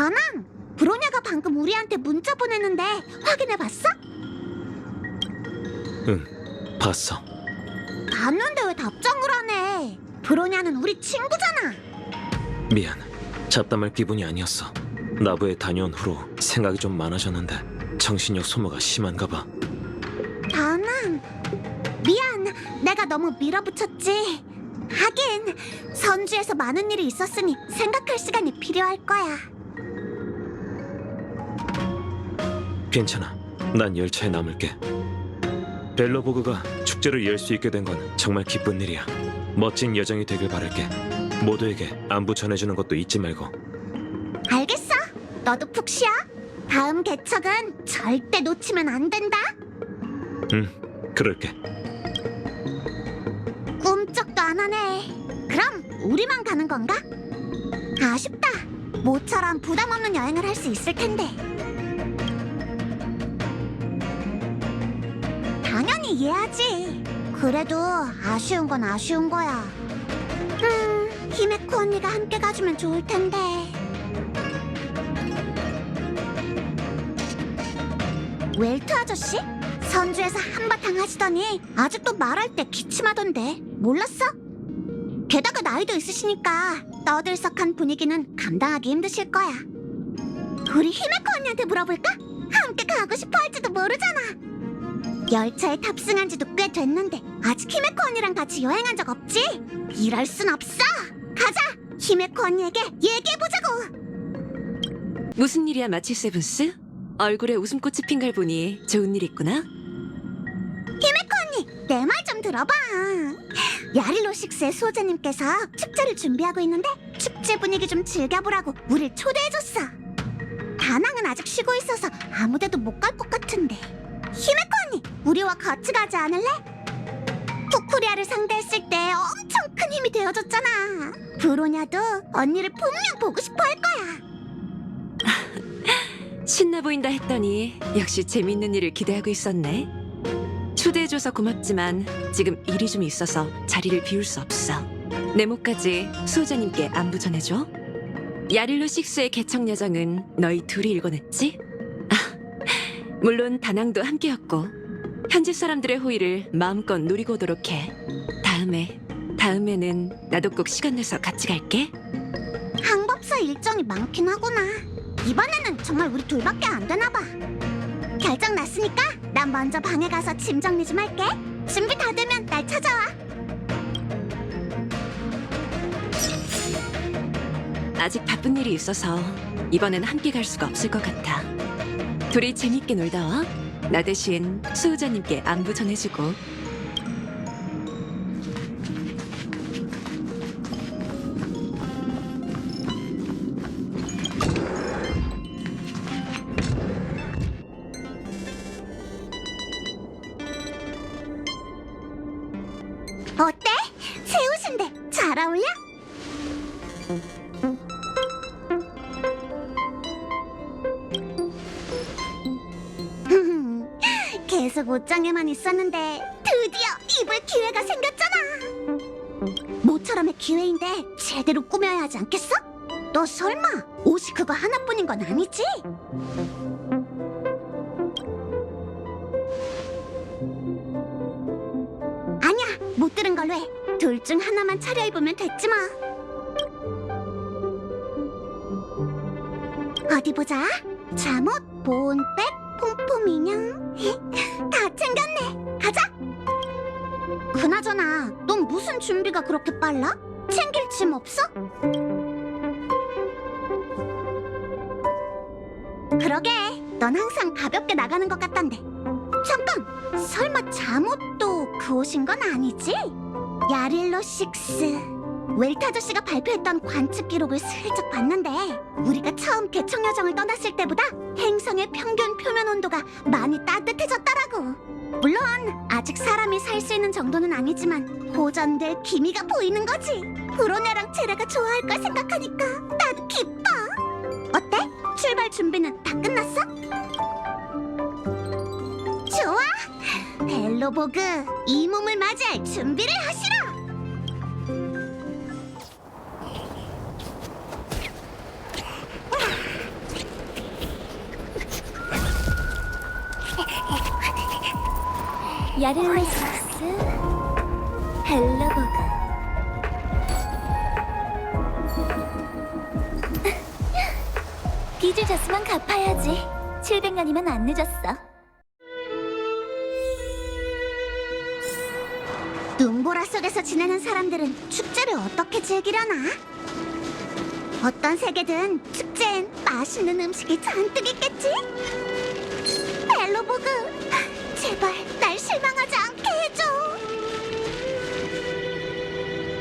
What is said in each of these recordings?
다낭, 브로냐가 방금 우리한테 문자 보냈는데 확인해봤어? 응, 봤어. 봤는데 왜 답장을 안 해? 브로냐는 우리 친구잖아. 미안. 잡담할 기분이 아니었어. 나부에 다녀온 후로 생각이 좀 많아졌는데 정신력 소모가 심한가 봐. 다낭, 미안. 내가 너무 밀어붙였지. 하긴 선주에서 많은 일이 있었으니 생각할 시간이 필요할 거야. 괜찮아. 난 열차에 남을게. 벨로보그가 축제를 열 수 있게 된 건 정말 기쁜 일이야. 멋진 여정이 되길 바랄게. 모두에게 안부 전해주는 것도 잊지 말고. 알겠어. 너도 푹 쉬어. 다음 개척은 절대 놓치면 안 된다. 응, 그럴게. 꿈쩍도 안 하네. 그럼 우리만 가는 건가? 아쉽다. 모처럼 부담 없는 여행을 할 수 있을 텐데. 당연히 이해하지. 그래도 아쉬운 건 아쉬운 거야. 히메코 언니가 함께 가주면 좋을 텐데. 웰트 아저씨? 선주에서 한바탕 하시더니 아직도 말할 때 기침하던데 몰랐어? 게다가 나이도 있으시니까 떠들썩한 분위기는 감당하기 힘드실 거야. 우리 히메코 언니한테 물어볼까? 함께 가고 싶어 할지도 모르잖아. 열차에 탑승한 지도 꽤 됐는데 아직 히메코 언니랑 같이 여행한 적 없지? 이럴 순 없어! 가자! 히메코 언니에게 얘기해보자고! 무슨 일이야, 마치 세븐스? 얼굴에 웃음꽃이 핀 걸 보니 좋은 일 있구나? 내 말 좀 들어봐. 야릴로식스의 수호자님께서 축제를 준비하고 있는데 축제 분위기 좀 즐겨보라고 우릴 초대해줬어. 다낭은 아직 쉬고 있어서 아무데도 못 갈 것 같은데. 히메코 언니, 우리와 같이 가지 않을래? 쿠쿠리아를 상대했을 때 엄청 큰 힘이 되어줬잖아. 브로냐도 언니를 분명 보고 싶어 할 거야. 신나 보인다 했더니 역시 재밌는 일을 기대하고 있었네. 초대해줘서 고맙지만 지금 일이 좀 있어서 자리를 비울 수 없어. 내 목까지 수호자님께 안부 전해줘. 야릴로 6의 개척 여정은 너희 둘이 일궈냈지? 물론 다낭도 함께였고 현지 사람들의 호의를 마음껏 누리고 오도록 해. 다음에는 나도 꼭 시간 내서 같이 갈게. 항법사 일정이 많긴 하구나. 이번에는 정말 우리 둘밖에 안 되나 봐. 결정 났으니까 난 먼저 방에 가서 짐 정리 좀 할게. 준비 다 되면 날 찾아와. 아직 바쁜 일이 있어서 이번엔 함께 갈 수가 없을 것 같아. 둘이 재밌게 놀다 와. 나 대신 수호자님께 안부 전해주고. 어때? 새 옷인데 잘 어울려? 계속 옷장에만 있었는데 드디어 입을 기회가 생겼잖아. 모처럼의 기회인데 제대로 꾸며야 하지 않겠어? 너 설마 옷이 그거 하나뿐인 건 아니지? 아니야, 못 들은 걸로 해. 둘 중 하나만 차려입으면 됐지 뭐. 어디 보자. 잠옷, 보온백, 폼폼 인형. 다 챙겼네. 가자. 그나저나 넌 무슨 준비가 그렇게 빨라? 챙길 짐 없어? 그러게, 넌 항상 가볍게 나가는 것 같던데. 잠깐, 설마 잠옷도 그 옷인 건 아니지? 야릴로 6. 웰트 아저씨가 발표했던 관측 기록을 슬쩍 봤는데 우리가 처음 개척 여정을 떠났을 때보다 행성의 평균 표면 온도가 많이 따뜻해졌더라고. 물론 아직 사람이 살 수 있는 정도는 아니지만 호전될 기미가 보이는 거지. 브로네랑 제라가 좋아할 걸 생각하니까 나도 기뻐. 어때? 출발 준비는 다 끝났어? 좋아! 벨로보그, 이 몸을 맞이할 준비를 하시라! 야릴로식스 벨로보그. 빚을 졌으면 갚아야지. 700년이면 안 늦었어. 눈보라 속에서 지내는 사람들은 축제를 어떻게 즐기려나? 어떤 세계든 축제엔 맛있는 음식이 잔뜩 있겠지? 벨로보그, 제발 날 실망하지 않게 해줘.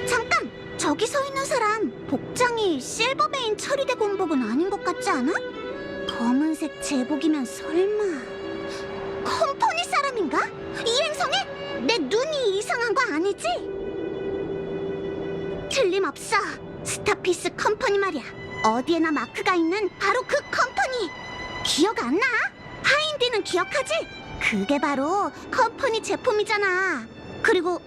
잠깐! 저기 서 있는 사람 복장이 실버베인 처리대 공복은 아닌 것 같지 않아? 검은색 제복이면 설마 컴퍼니 사람인가? 이 행성에 내 눈이 이상한 거 아니지? 틀림없어. 스타피스 컴퍼니 말이야. 어디에나 마크가 있는 바로 그 컴퍼니. 기억 안 나? 하인디는 기억하지? 그게 바로 컴퍼니 제품이잖아. 그리고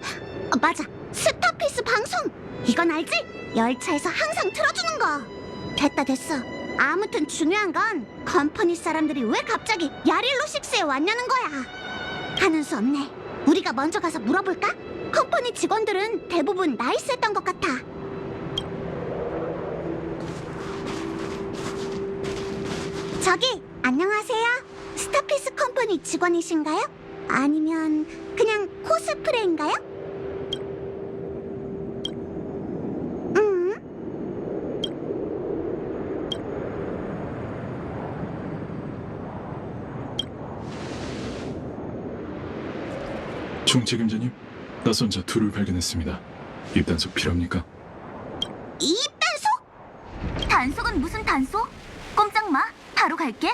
맞아, 스타피스 방송. 이건 알지? 열차에서 항상 틀어주는 거. 됐어. 아무튼 중요한 건 컴퍼니 사람들이 왜 갑자기 야릴로식스에 왔냐는 거야. 하는 수 없네. 우리가 먼저 가서 물어볼까? 컴퍼니 직원들은 대부분 나이스했던 것 같아. 저기, 안녕하세요. 스타피스 컴퍼니 직원이신가요? 아니면 그냥 코스프레인가요? 총책임자님, 낯선 자 둘을 발견했습니다. 입단속 필요합니까? 입단속? 단속은 무슨 단속? 꼼짝 마. 바로 갈게.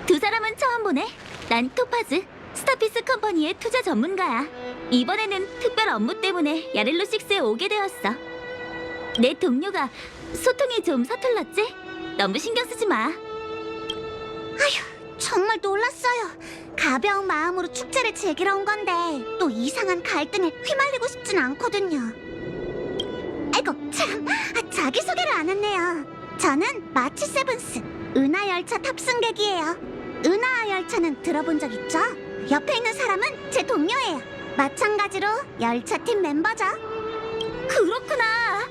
두 사람은 처음 보네. 난 토파즈, 스타피스 컴퍼니의 투자 전문가야. 이번에는 특별 업무 때문에 야릴로식스에 오게 되었어. 내 동료가 소통이 좀 서툴렀지? 너무 신경 쓰지 마. 아휴, 정말 놀랐어요. 가벼운 마음으로 축제를 즐기러 온 건데 또 이상한 갈등에 휘말리고 싶진 않거든요. 아이고 참, 자기소개를 안 했네요. 저는 마치 세븐스, 은하 열차 탑승객이에요. 은하 열차는 들어본 적 있죠? 옆에 있는 사람은 제 동료예요. 마찬가지로 열차팀 멤버죠. 그렇구나.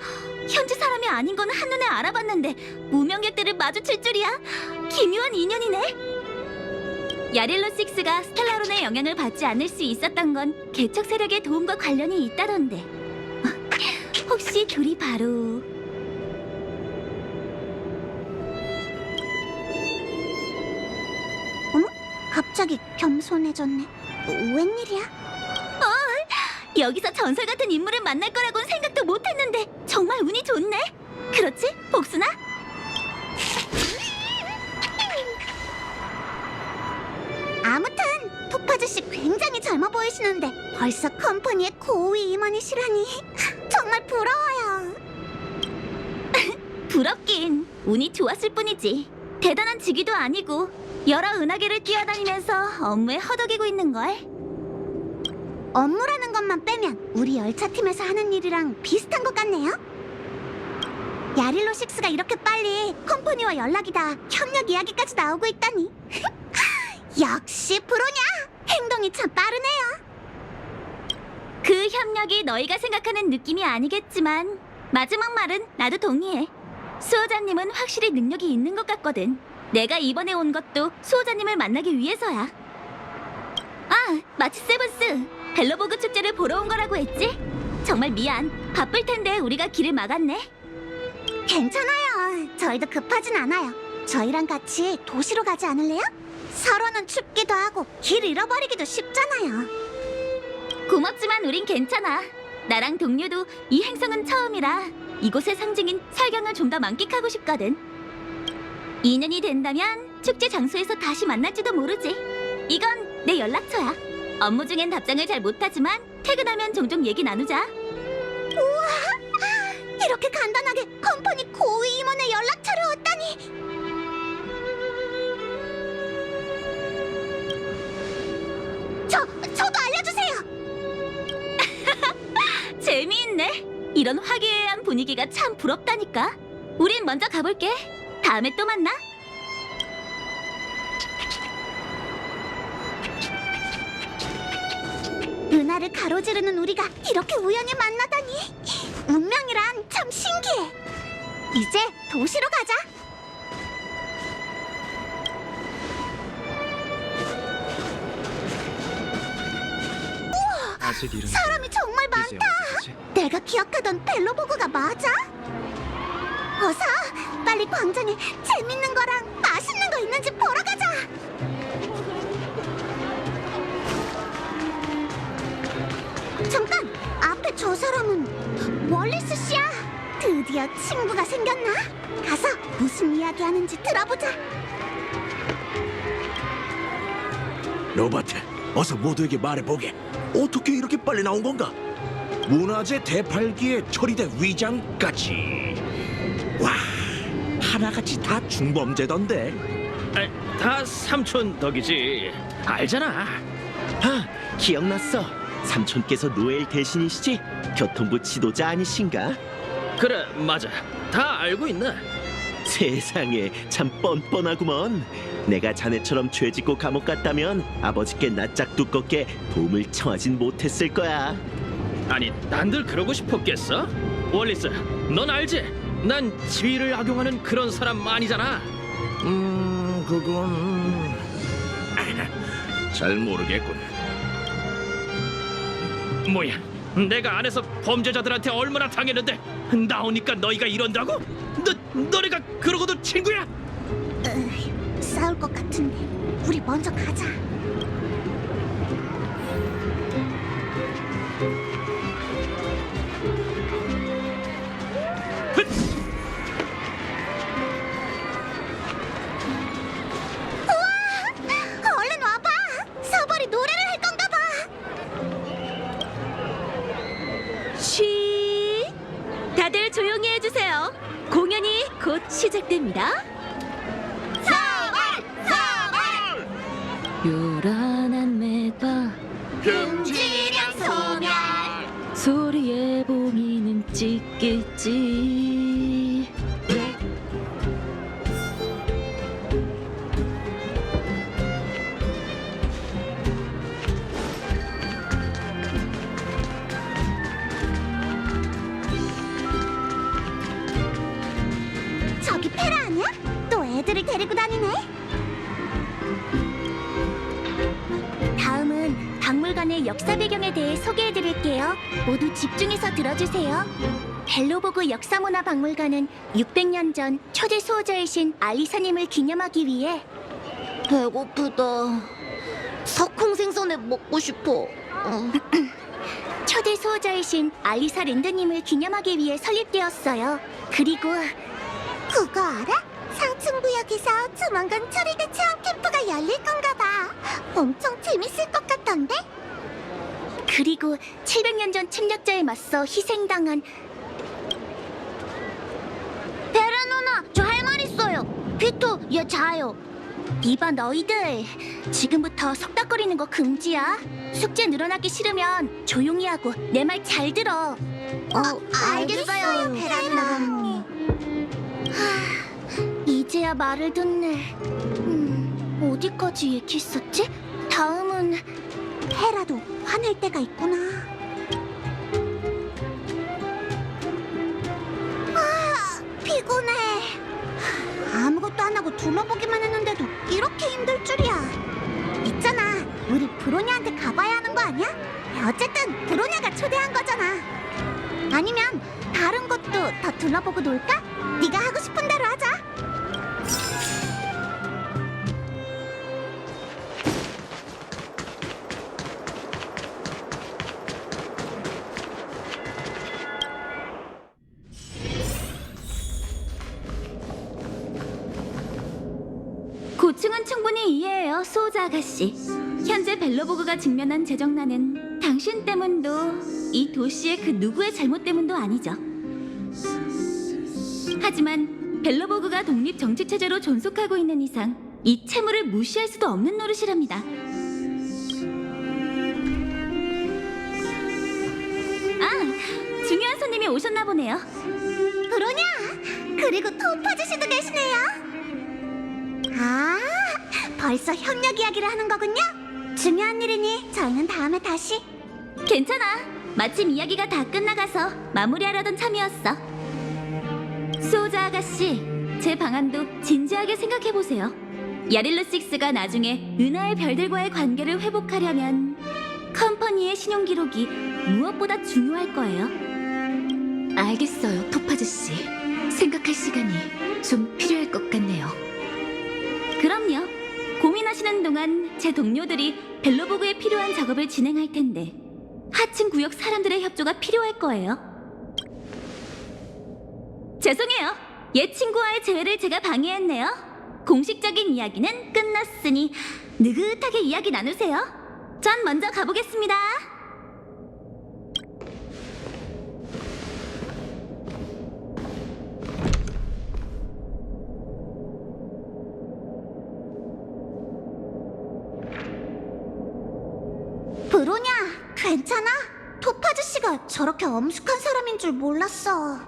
현지 사람이 아닌 건 한눈에 알아봤는데 무명객들을 마주칠 줄이야. 기묘한 인연이네. 야릴로식스가 스텔라론의 영향을 받지 않을 수 있었던 건 개척 세력의 도움과 관련이 있다던데. 혹시 둘이 바로... 어머? 갑자기 겸손해졌네. 웬일이야? 여기서 전설 같은 인물을 만날 거라고는 생각도 못했는데 정말 운이 좋네. 그렇지, 복순아? 아무튼 토파즈 씨 굉장히 젊어 보이시는데 벌써 컴퍼니의 고위 임원이시라니 정말 부러워요. 부럽긴. 운이 좋았을 뿐이지. 대단한 직위도 아니고 여러 은하계를 뛰어다니면서 업무에 허덕이고 있는걸. 업무라는 것만 빼면 우리 열차팀에서 하는 일이랑 비슷한 것 같네요. 야릴로식스가 이렇게 빨리 컴퍼니와 연락이 다 협력 이야기까지 나오고 있다니. 역시 프로냐? 행동이 참 빠르네요. 그 협력이 너희가 생각하는 느낌이 아니겠지만 마지막 말은 나도 동의해. 수호자님은 확실히 능력이 있는 것 같거든. 내가 이번에 온 것도 수호자님을 만나기 위해서야. 아, 마치 세븐스, 벨로보그 축제를 보러 온 거라고 했지? 정말 미안. 바쁠 텐데 우리가 길을 막았네. 괜찮아요. 저희도 급하진 않아요. 저희랑 같이 도시로 가지 않을래요? 서로는 춥기도 하고 길 잃어버리기도 쉽잖아요. 고맙지만 우린 괜찮아. 나랑 동료도 이 행성은 처음이라 이곳의 상징인 설경을 좀 더 만끽하고 싶거든. 인연이 된다면 축제 장소에서 다시 만날지도 모르지. 이건 내 연락처야. 업무 중엔 답장을 잘 못하지만 퇴근하면 종종 얘기 나누자. 우와! 이렇게 간단하게 컴퍼니 고위 임원의 연락처를 얻다니! 저도 알려주세요! 재미있네. 이런 화기애애한 분위기가 참 부럽다니까. 우린 먼저 가볼게. 다음에 또 만나. 은하를 가로지르는 우리가 이렇게 우연히 만나다니. 운명이란 참 신기해. 이제 도시로 가자. 아직 이른 사람이 정말 이제 많다. 어디지? 내가 기억하던 벨로보그가 맞아? 어서 빨리 광장에 재밌는 거랑 맛있는 거 있는지 보러 가자. 잠깐, 앞에 저 사람은 월리스 씨야. 드디어 친구가 생겼나? 가서 무슨 이야기 하는지 들어보자. 로버트, 어서 모두에게 말해보게. 어떻게 이렇게 빨리 나온 건가? 문화재 대팔기에 처리된 위장까지. 와, 하나같이 다 중범죄던데. 다 삼촌 덕이지. 알잖아. 아, 기억났어. 삼촌께서 노엘 대신이시지? 교통부 지도자 아니신가? 그래, 맞아. 다 알고 있네. 세상에 참 뻔뻔하구먼. 내가 자네처럼 죄짓고 감옥 갔다면 아버지께 낯짝 두껍게 도움을 청하진 못했을 거야. 아니, 난들 그러고 싶었겠어? 월리스, 넌 알지? 난 지위를 악용하는 그런 사람 아니잖아. 그건 잘 모르겠군. 뭐야, 내가 안에서 범죄자들한테 얼마나 당했는데 나오니까 너희가 이런다고? 너네가 그러고도 친구야? 싸울 것 같은데 우리 먼저 가자. 우와! 얼른 와봐. 서벌이 노래를 할 건가 봐. 쉬. 다들 조용히 해주세요. 공연이 곧 시작됩니다. 요란한 매바 금지령 소멸. 소리에 봉이는 찍겠지. 저기 페라 아니야? 또 애들을 데리고 다니네. 다음은 박물관의 역사 배경에 대해 소개해드릴게요. 모두 집중해서 들어주세요. 벨로보그 역사문화박물관은 600년 전 초대 수호자이신 알리사님을 기념하기 위해 배고프다. 석콩 생선회 먹고 싶어. 초대 수호자이신 알리사 랜드님을 기념하기 위해 설립되었어요. 그리고 그거 알아? 상층구역에서 조만간 초리대 체험 캠프가 열릴 건가 봐. 엄청 재밌을 것 같던데? 그리고 700년 전 침략자에 맞서 희생당한 베라 누나, 저 할 말 있어요. 피터, 얘 자요. 이봐 너희들, 지금부터 속닥거리는 거 금지야. 숙제 늘어나기 싫으면 조용히 하고 내 말 잘 들어. 알겠어요, 베라 누나. 이제야 말을 듣네. 어디까지 얘기했었지? 다음은 헤라도 화낼 때가 있구나. 피곤해. 아무것도 안 하고 둘러보기만 했는데도 이렇게 힘들 줄이야. 있잖아, 우리 브로냐한테 가봐야 하는 거 아니야? 어쨌든 브로냐가 초대한 거잖아. 아니면 다른 곳도 더 둘러보고 놀까? 네가 하고 싶은 대로 하자. 고충은 충분히 이해해요, 수호자 아가씨. 현재 벨로보그가 직면한 재정난은 당신 때문도 이 도시의 그 누구의 잘못 때문도 아니죠. 하지만 벨로보그가 독립 정치 체제로 존속하고 있는 이상 이 채무를 무시할 수도 없는 노릇이랍니다. 아, 중요한 손님이 오셨나 보네요. 브로냐, 그리고 토파즈씨도 계시네요. 아, 벌써 협력 이야기를 하는 거군요. 중요한 일이니 저희는 다음에 다시. 괜찮아. 마침 이야기가 다 끝나가서 마무리하려던 참이었어. 수호자 아가씨, 제 방안도 진지하게 생각해보세요. 야릴로 식스가 나중에 은하의 별들과의 관계를 회복하려면 컴퍼니의 신용기록이 무엇보다 중요할 거예요. 알겠어요, 토파즈 씨. 생각할 시간이 좀 필요할 것 같네요. 그럼요. 고민하시는 동안 제 동료들이 벨로보그에 필요한 작업을 진행할 텐데 하층 구역 사람들의 협조가 필요할 거예요. 죄송해요. 옛 친구와의 재회를 제가 방해했네요. 공식적인 이야기는 끝났으니 느긋하게 이야기 나누세요. 전 먼저 가보겠습니다. 브로냐, 괜찮아? 토파즈씨가 저렇게 엄숙한 사람인 줄 몰랐어.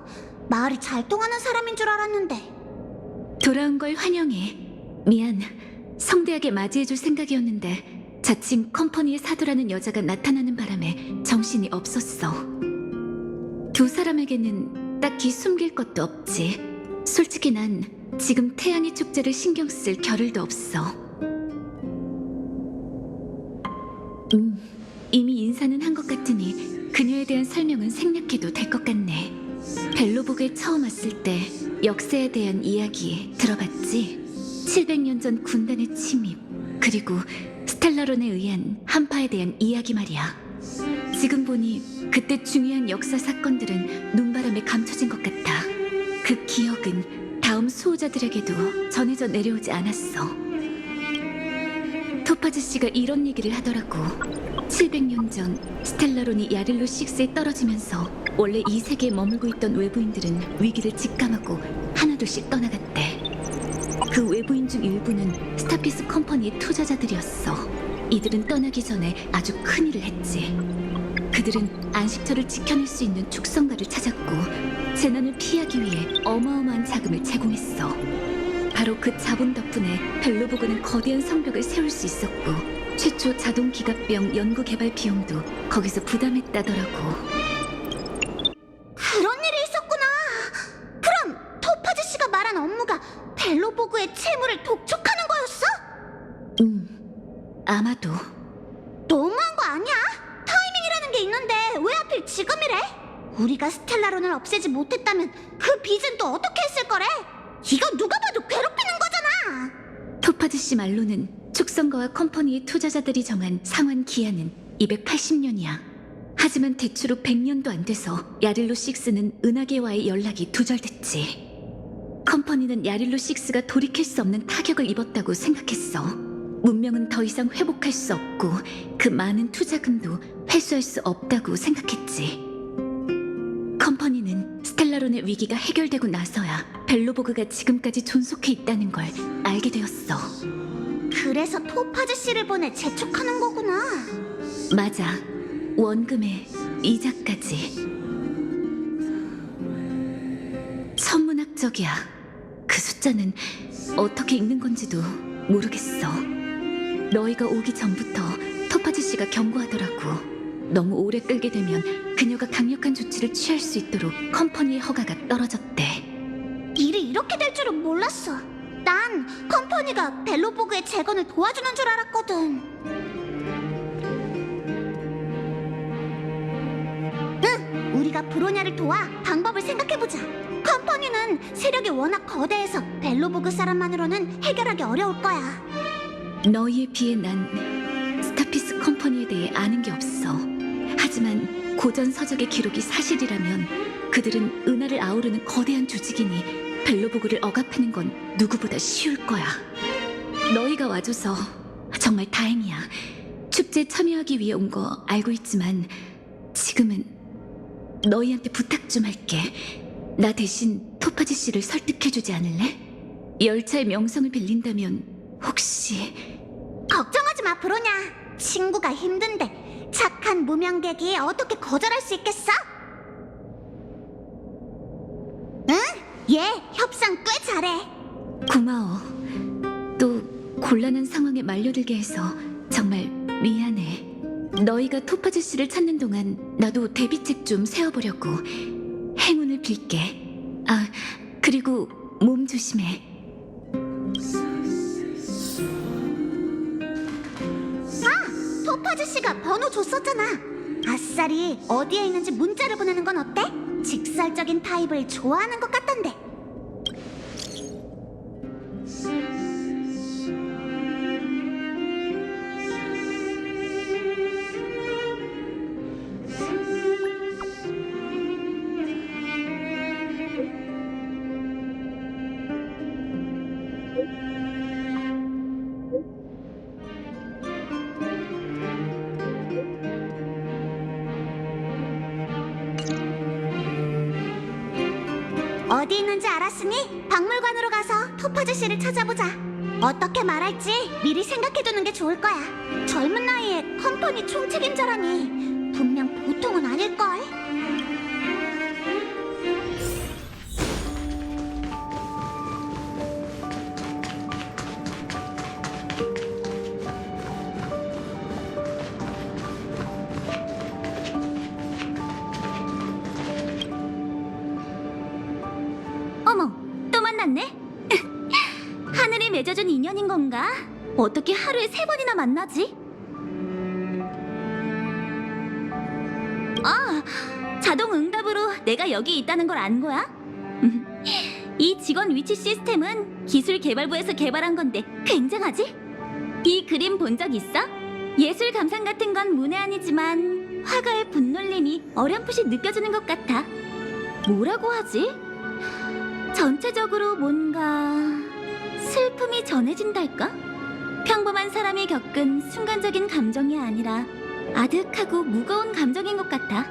말이 잘 통하는 사람인 줄 알았는데. 돌아온 걸 환영해. 미안. 성대하게 맞이해줄 생각이었는데 자칭 컴퍼니의 사도라는 여자가 나타나는 바람에 정신이 없었어. 두 사람에게는 딱히 숨길 것도 없지. 솔직히 난 지금 태양의 축제를 신경 쓸 겨를도 없어. 이미 인사는 한 것 같으니 그녀에 대한 설명은 생략해도 될 것 같네. 벨로보그에 처음 왔을 때 역사에 대한 이야기 들어봤지? 700년 전 군단의 침입, 그리고 스텔라론에 의한 한파에 대한 이야기 말이야. 지금 보니 그때 중요한 역사 사건들은 눈바람에 감춰진 것 같아. 그 기억은 다음 수호자들에게도 전해져 내려오지 않았어. 토파즈 씨가 이런 얘기를 하더라고. 700년 전 스텔라론이 야릴로 6에 떨어지면서 원래 이 세계에 머물고 있던 외부인들은 위기를 직감하고 하나둘씩 떠나갔대. 그 외부인 중 일부는 스타피스 컴퍼니의 투자자들이었어. 이들은 떠나기 전에 아주 큰일을 했지. 그들은 안식처를 지켜낼 수 있는 축성가를 찾았고 재난을 피하기 위해 어마어마한 자금을 제공했어. 바로 그 자본 덕분에 벨로보그는 거대한 성벽을 세울 수 있었고 최초 자동 기갑병 연구 개발 비용도 거기서 부담했다더라고. 그런 일이 있었구나. 그럼 토파즈씨가 말한 업무가 벨로보그의 채무를 독촉하는 거였어? 아마도. 너무한 거 아니야? 타이밍이라는 게 있는데 왜 하필 지금이래? 우리가 스텔라론을 없애지 못했다면 그 빚은 또 어떻게 했을 거래? 이거 누가 봐도 괴롭히는 거잖아. 토파즈 씨 말로는 축성가와 컴퍼니의 투자자들이 정한 상환 기한은 280년이야. 하지만 대출 후 100년도 안 돼서 야릴로 6는 은하계와의 연락이 두절됐지. 컴퍼니는 야릴로 6가 돌이킬 수 없는 타격을 입었다고 생각했어. 문명은 더 이상 회복할 수 없고 그 많은 투자금도 회수할 수 없다고 생각했지. 컴퍼니는 스텔라론의 위기가 해결되고 나서야 벨로보그가 지금까지 존속해 있다는 걸 알게 되었어. 그래서 토파즈씨를 보내 재촉하는 거구나. 맞아. 원금에 이자까지. 천문학적이야. 그 숫자는 어떻게 읽는 건지도 모르겠어. 너희가 오기 전부터 토파즈 씨가 경고하더라고. 너무 오래 끌게 되면 그녀가 강력한 조치를 취할 수 있도록 컴퍼니의 허가가 떨어졌대. 일이 이렇게 될 줄은 몰랐어. 난 컴퍼니가 벨로보그의 재건을 도와주는 줄 알았거든. 응, 우리가 브로냐를 도와 방법을 생각해보자. 컴퍼니는 세력이 워낙 거대해서 벨로보그 사람만으로는 해결하기 어려울 거야. 너희에 비해 난 스타피스 컴퍼니에 대해 아는 게 없어. 하지만 고전 서적의 기록이 사실이라면 그들은 은하를 아우르는 거대한 조직이니 벨로보그를 억압하는 건 누구보다 쉬울 거야. 너희가 와줘서 정말 다행이야. 축제에 참여하기 위해 온 거 알고 있지만 지금은 너희한테 부탁 좀 할게. 나 대신 토파즈 씨를 설득해주지 않을래? 열차의 명성을 빌린다면 혹시... 걱정하지 마, 브로냐. 친구가 힘든데 착한 무명객이 어떻게 거절할 수 있겠어? 응, 얘 협상 꽤 잘해. 고마워. 또 곤란한 상황에 말려들게 해서 정말 미안해. 너희가 토파즈 씨를 찾는 동안 나도 데뷔책 좀 세워보려고. 행운을 빌게. 아, 그리고 몸 조심해. 토파즈 씨가 번호 줬었잖아. 아싸리 어디에 있는지 문자를 보내는 건 어때? 직설적인 타입을 좋아하는 것 같던데. 어디 있는지 알았으니 박물관으로 가서 토파즈 씨를 찾아보자. 어떻게 말할지 미리 생각해두는 게 좋을 거야. 젊은 나이에 컴퍼니 총책임자라니 분명 보통은 아닐걸. 어머, 또 만났네? 하늘이 맺어준 인연인 건가? 어떻게 하루에 3번이나 만나지? 아, 자동 응답으로 내가 여기 있다는 걸 안 거야? 이 직원 위치 시스템은 기술 개발부에서 개발한 건데 굉장하지? 이 그림 본 적 있어? 예술 감상 같은 건 문외한이지만 화가의 분놀림이 어렴풋이 느껴지는 것 같아. 뭐라고 하지? 전체적으로 뭔가 슬픔이 전해진달까? 평범한 사람이 겪은 순간적인 감정이 아니라 아득하고 무거운 감정인 것 같아.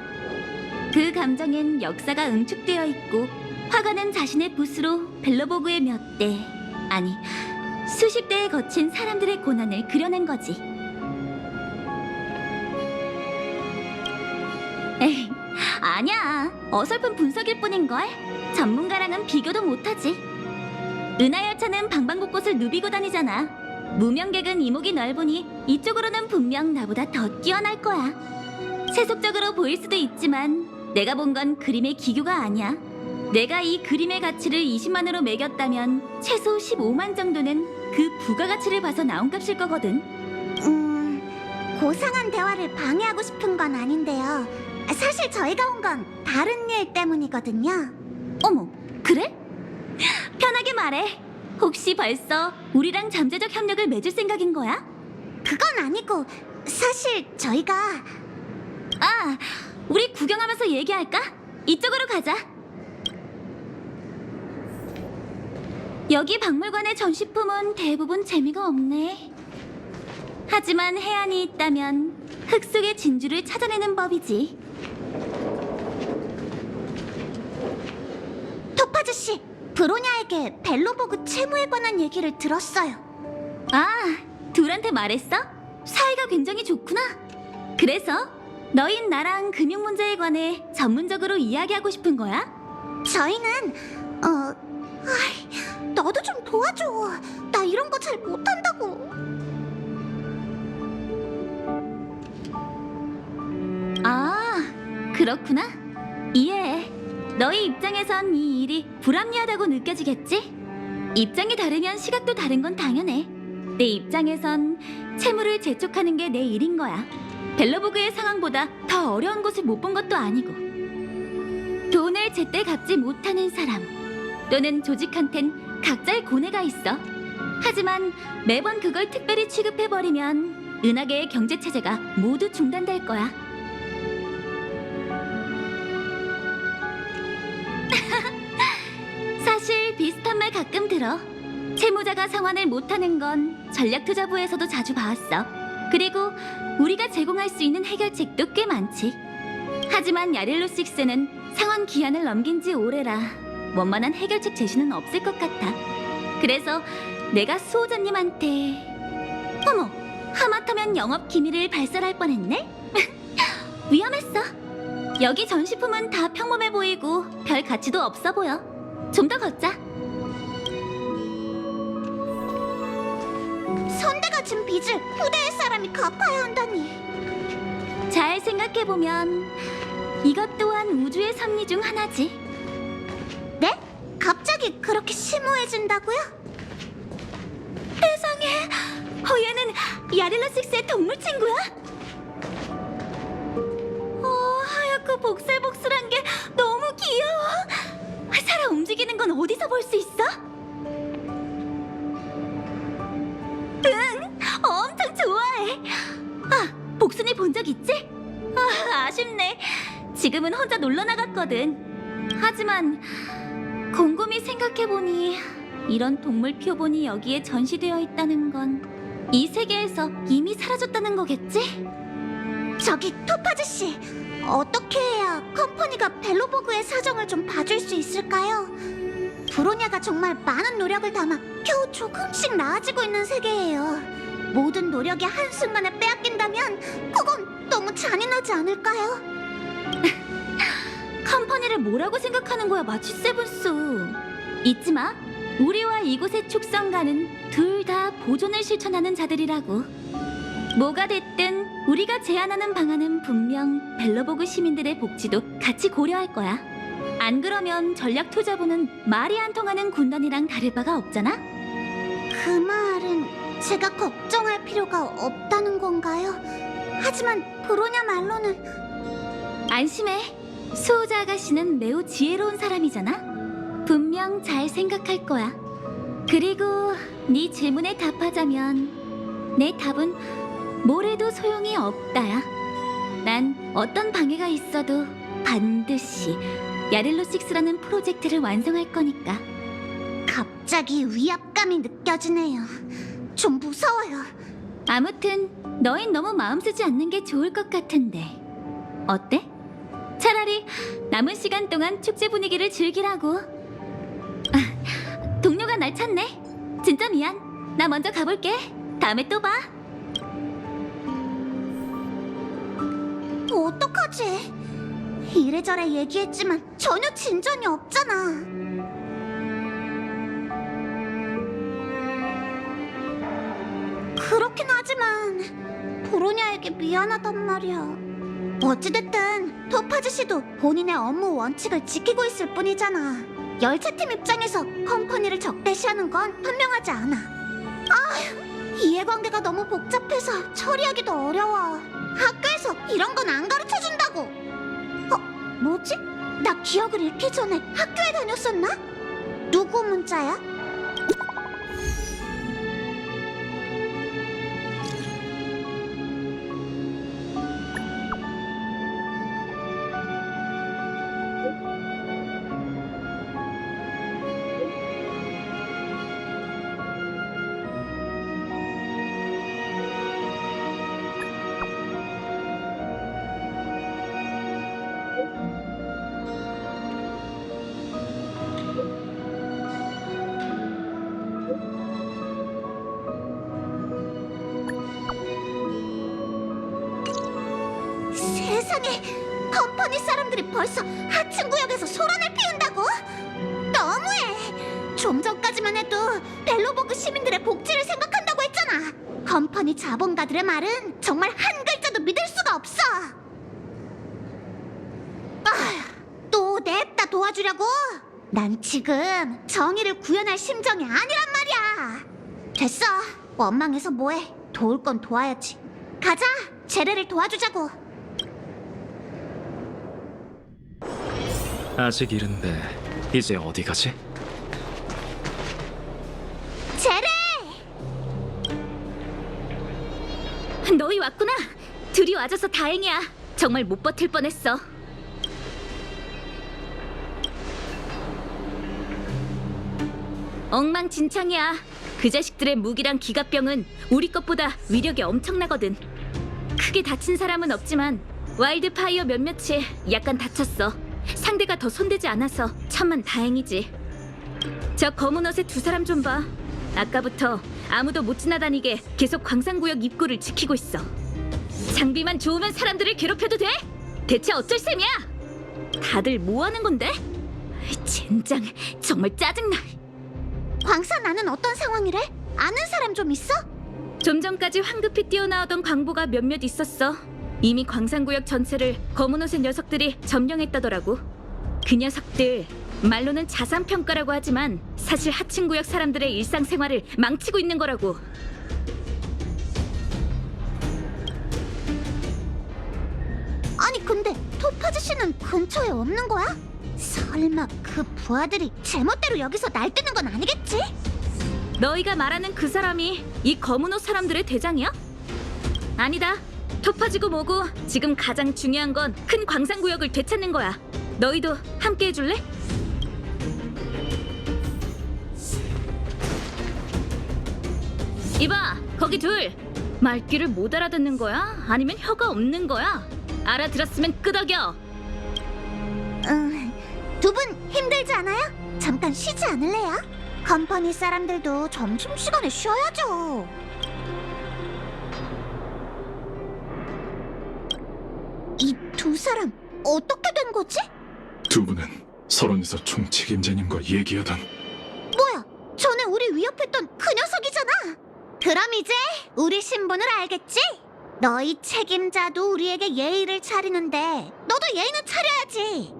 그 감정엔 역사가 응축되어 있고 화가는 자신의 붓으로 벨로보그의 몇 대, 아니 수십 대에 거친 사람들의 고난을 그려낸 거지. 에이, 아니야. 어설픈 분석일 뿐인걸. 전문가랑은 비교도 못하지. 은하열차는 방방곳곳을 누비고 다니잖아. 무명객은 이목이 넓으니 이쪽으로는 분명 나보다 더 뛰어날 거야. 세속적으로 보일 수도 있지만 내가 본 건 그림의 기교가 아니야. 내가 이 그림의 가치를 20만으로 매겼다면 최소 15만 정도는 그 부가가치를 봐서 나온 값일 거거든. 고상한 대화를 방해하고 싶은 건 아닌데요. 사실 저희가 온 건 다른 일 때문이거든요. 어머, 그래? 편하게 말해. 혹시 벌써 우리랑 잠재적 협력을 맺을 생각인 거야? 그건 아니고 사실 저희가 아, 우리 구경하면서 얘기할까? 이쪽으로 가자. 여기 박물관의 전시품은 대부분 재미가 없네. 하지만 해안이 있다면 흙 속의 진주를 찾아내는 법이지. 토파즈 씨, 브로냐에게 벨로보그 채무에 관한 얘기를 들었어요. 아, 둘한테 말했어? 사이가 굉장히 좋구나. 그래서 너흰 나랑 금융 문제에 관해 전문적으로 이야기하고 싶은 거야? 저희는 너도 좀 도와줘. 나 이런 거 잘 못한다고. 아, 그렇구나. 이해해. 너희 입장에선 이 일이 불합리하다고 느껴지겠지? 입장이 다르면 시각도 다른 건 당연해. 내 입장에선 채무를 재촉하는 게 내 일인 거야. 벨로보그의 상황보다 더 어려운 곳을 못 본 것도 아니고. 돈을 제때 갚지 못하는 사람 또는 조직한텐 각자의 고뇌가 있어. 하지만 매번 그걸 특별히 취급해버리면 은하계의 경제체제가 모두 중단될 거야. 사실 비슷한 말 가끔 들어. 채무자가 상환을 못하는 건 전략투자부에서도 자주 봐왔어. 그리고 우리가 제공할 수 있는 해결책도 꽤 많지. 하지만 야릴로6는 상환 기한을 넘긴 지 오래라 원만한 해결책 제시는 없을 것 같아. 그래서 내가 수호자님한테 어머, 하마터면 영업 기밀을 발설할 뻔했네? 위험했어. 여기 전시품은 다 평범해 보이고 별 가치도 없어 보여. 좀 더 걷자. 선대가 진 빚을 후대의 사람이 갚아야 한다니. 잘 생각해보면 이것 또한 우주의 섭리 중 하나지. 네? 갑자기 그렇게 심오해진다고요? 세상에, 얘는 야릴라식스의 동물 친구야? 하얗고 복슬복슬한 게 너무 귀여워. 살아 움직이는 건 어디서 볼 수 있어? 응, 엄청 좋아해. 복순이 본 적 있지? 아쉽네. 지금은 혼자 놀러 나갔거든. 하지만 곰곰이 생각해보니 이런 동물 표본이 여기에 전시되어 있다는 건 이 세계에서 이미 사라졌다는 거겠지? 저기 토파즈 씨, 어떻게 해야 컴퍼니가 벨로보그의 사정을 좀 봐줄 수 있을까요? 브로냐가 정말 많은 노력을 담아 겨우 조금씩 나아지고 있는 세계예요. 모든 노력이 한순간에 빼앗긴다면 그건 너무 잔인하지 않을까요? 컴퍼니를 뭐라고 생각하는 거야, 마치 세븐스. 잊지 마. 우리와 이곳의 축성가는 둘 다 보존을 실천하는 자들이라고. 뭐가 됐든 우리가 제안하는 방안은 분명 벨로보그 시민들의 복지도 같이 고려할 거야. 안 그러면 전략 투자부는 말이 안 통하는 군단이랑 다를 바가 없잖아? 그 말은 제가 걱정할 필요가 없다는 건가요? 하지만 브로냐 말로는 안심해. 수호자 아가씨는 매우 지혜로운 사람이잖아. 분명 잘 생각할 거야. 그리고 네 질문에 답하자면 내 답은 뭐래도 소용이 없다야. 난 어떤 방해가 있어도 반드시 야릴로6라는 프로젝트를 완성할 거니까. 갑자기 위압감이 느껴지네요. 좀 무서워요. 아무튼 너흰 너무 마음 쓰지 않는 게 좋을 것 같은데 어때? 차라리 남은 시간 동안 축제 분위기를 즐기라고. 동료가 날 찾네. 진짜 미안. 나 먼저 가볼게. 다음에 또 봐. 어떡하지? 이래저래 얘기했지만 전혀 진전이 없잖아. 그렇긴 하지만 브로냐에게 미안하단 말이야. 어찌됐든 토파즈 씨도 본인의 업무 원칙을 지키고 있을 뿐이잖아. 열차팀 입장에서 컴퍼니를 적대시하는 건 현명하지 않아. 아휴, 이해관계가 너무 복잡해서 처리하기도 어려워. 학교에서 이런 건 안 가르쳐준다고. 뭐지? 나 기억을 잃기 전에 학교에 다녔었나? 누구 문자야? 세상에, 컴퍼니 사람들이 벌써 하층 구역에서 소란을 피운다고? 너무해. 좀 전까지만 해도 벨로보그 시민들의 복지를 생각한다고 했잖아. 컴퍼니 자본가들의 말은 정말 한 글자도 믿을 수가 없어. 또 냅다 도와주려고? 난 지금 정의를 구현할 심정이 아니란 말이야. 됐어. 원망해서 뭐해. 도울 건 도와야지. 가자. 제레를 도와주자고. 아직 이른데 이제 어디 가지? 제레! 너희 왔구나. 둘이 와줘서 다행이야. 정말 못 버틸 뻔했어. 엉망진창이야. 그 자식들의 무기랑 기갑병은 우리 것보다 위력이 엄청나거든. 크게 다친 사람은 없지만 와일드파이어 몇몇이 약간 다쳤어. 상대가 더 손대지 않아서 천만 다행이지. 저 검은 옷의 두 사람 좀 봐. 아까부터 아무도 못 지나다니게 계속 광산구역 입구를 지키고 있어. 장비만 좋으면 사람들을 괴롭혀도 돼? 대체 어쩔 셈이야? 다들 뭐 하는 건데? 젠장, 정말 짜증나. 광사 나는 어떤 상황이래? 아는 사람 좀 있어? 좀 전까지 황급히 뛰어나오던 광부가 몇몇 있었어. 이미 광산구역 전체를 검은 옷의 녀석들이 점령했다더라고. 그 녀석들 말로는 자산평가라고 하지만 사실 하층구역 사람들의 일상생활을 망치고 있는 거라고. 아니 근데 토파즈 씨는 근처에 없는 거야? 설마 그 부하들이 제멋대로 여기서 날뛰는 건 아니겠지? 너희가 말하는 그 사람이 이 검은 옷 사람들의 대장이야? 아니다. 토파지고 뭐고 지금 가장 중요한 건 큰 광산구역을 되찾는 거야. 너희도 함께 해줄래? 이봐, 거기 둘. 말귀를 못 알아듣는 거야? 아니면 혀가 없는 거야? 알아들었으면 끄덕여. 두 분 힘들지 않아요? 잠깐 쉬지 않을래요? 컴퍼니 사람들도 점심시간에 쉬어야죠. 이 두 사람 어떻게 된 거지? 두 분은 설원에서 총 책임자님과 얘기하던 뭐야, 전에 우리 위협했던 그 녀석이잖아. 그럼 이제 우리 신분을 알겠지? 너희 책임자도 우리에게 예의를 차리는데 너도 예의는 차려야지.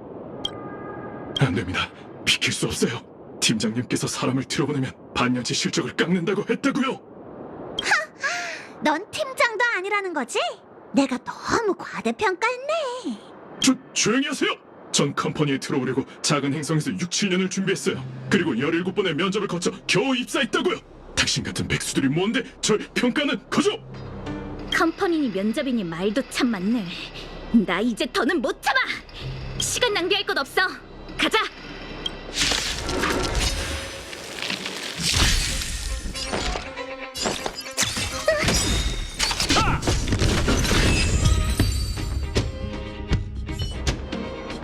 안 됩니다. 비킬 수 없어요. 팀장님께서 사람을 들여보내면 반년치 실적을 깎는다고 했다고요. 넌 팀장도 아니라는 거지? 내가 너무 과대평가했네. 조용히 하세요. 전 컴퍼니에 들어오려고 작은 행성에서 6, 7년을 준비했어요. 그리고 17번의 면접을 거쳐 겨우 입사했다고요. 당신 같은 백수들이 뭔데 절 평가는 거죠? 컴퍼니니 면접이니 말도 참 많네. 나 이제 더는 못 참아. 시간 낭비할 것 없어. 가자.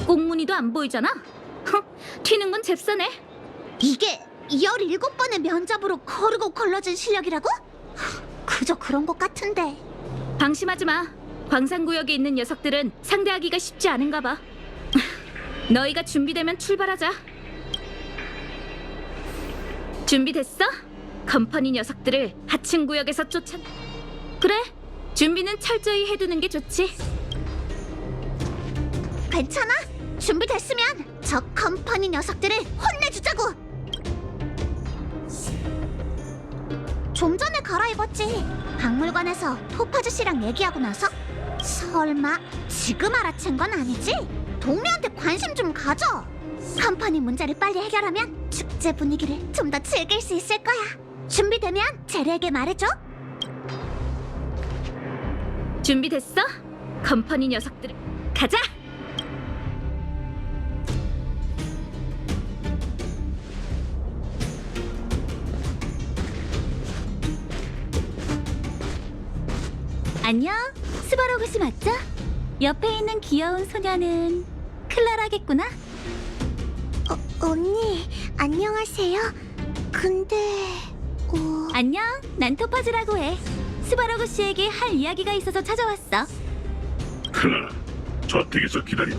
꽁무니도 안 보이잖아. 튀는 건 잽싸네. 이게 17번의 면접으로 거르고 걸러진 실력이라고? 그저 그런 것 같은데. 방심하지 마. 광산구역에 있는 녀석들은 상대하기가 쉽지 않은가 봐. 너희가 준비되면 출발하자. 준비됐어? 컴퍼니 녀석들을 하층 구역에서 쫓아. 그래. 준비는 철저히 해두는 게 좋지. 괜찮아? 준비됐으면 저 컴퍼니 녀석들을 혼내주자고. 좀 전에 갈아입었지. 박물관에서 토파즈 씨랑 얘기하고 나서. 설마 지금 알아챈 건 아니지? 동료한테 관심 좀 가져. 컴퍼니 문제를 빨리 해결하면 축제 분위기를 좀 더 즐길 수 있을 거야. 준비되면 제리에게 말해줘. 준비됐어? 컴퍼니 녀석들 가자. 안녕, 스바로그 씨 맞죠? 옆에 있는 귀여운 소녀는 클라라겠구나. 언니, 안녕하세요. 근데... 안녕, 난 토파즈라고 해. 스바로그 씨에게 할 이야기가 있어서 찾아왔어. 클라라, 저택에서 기다려.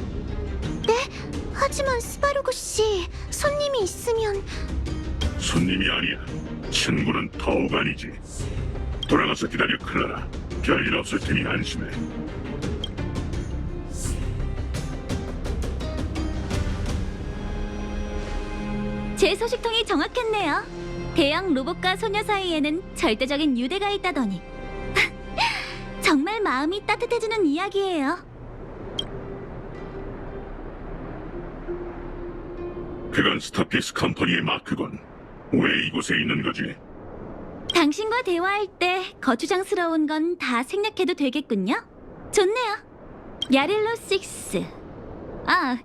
하지만 스바루그 씨, 손님이 있으면... 손님이 아니야. 친구는 더욱 아니지. 돌아가서 기다려, 클라라. 별일 없을 테니 안심해. 제 소식통이 정확했네요. 대형 로봇과 소녀 사이에는 절대적인 유대가 있다더니. 정말 마음이 따뜻해지는 이야기예요. 그건 스타피스 컴퍼니의 마크건. 왜 이곳에 있는 거지? 당신과 대화할 때 거추장스러운 건 다 생략해도 되겠군요. 좋네요. 야릴로 6. 아,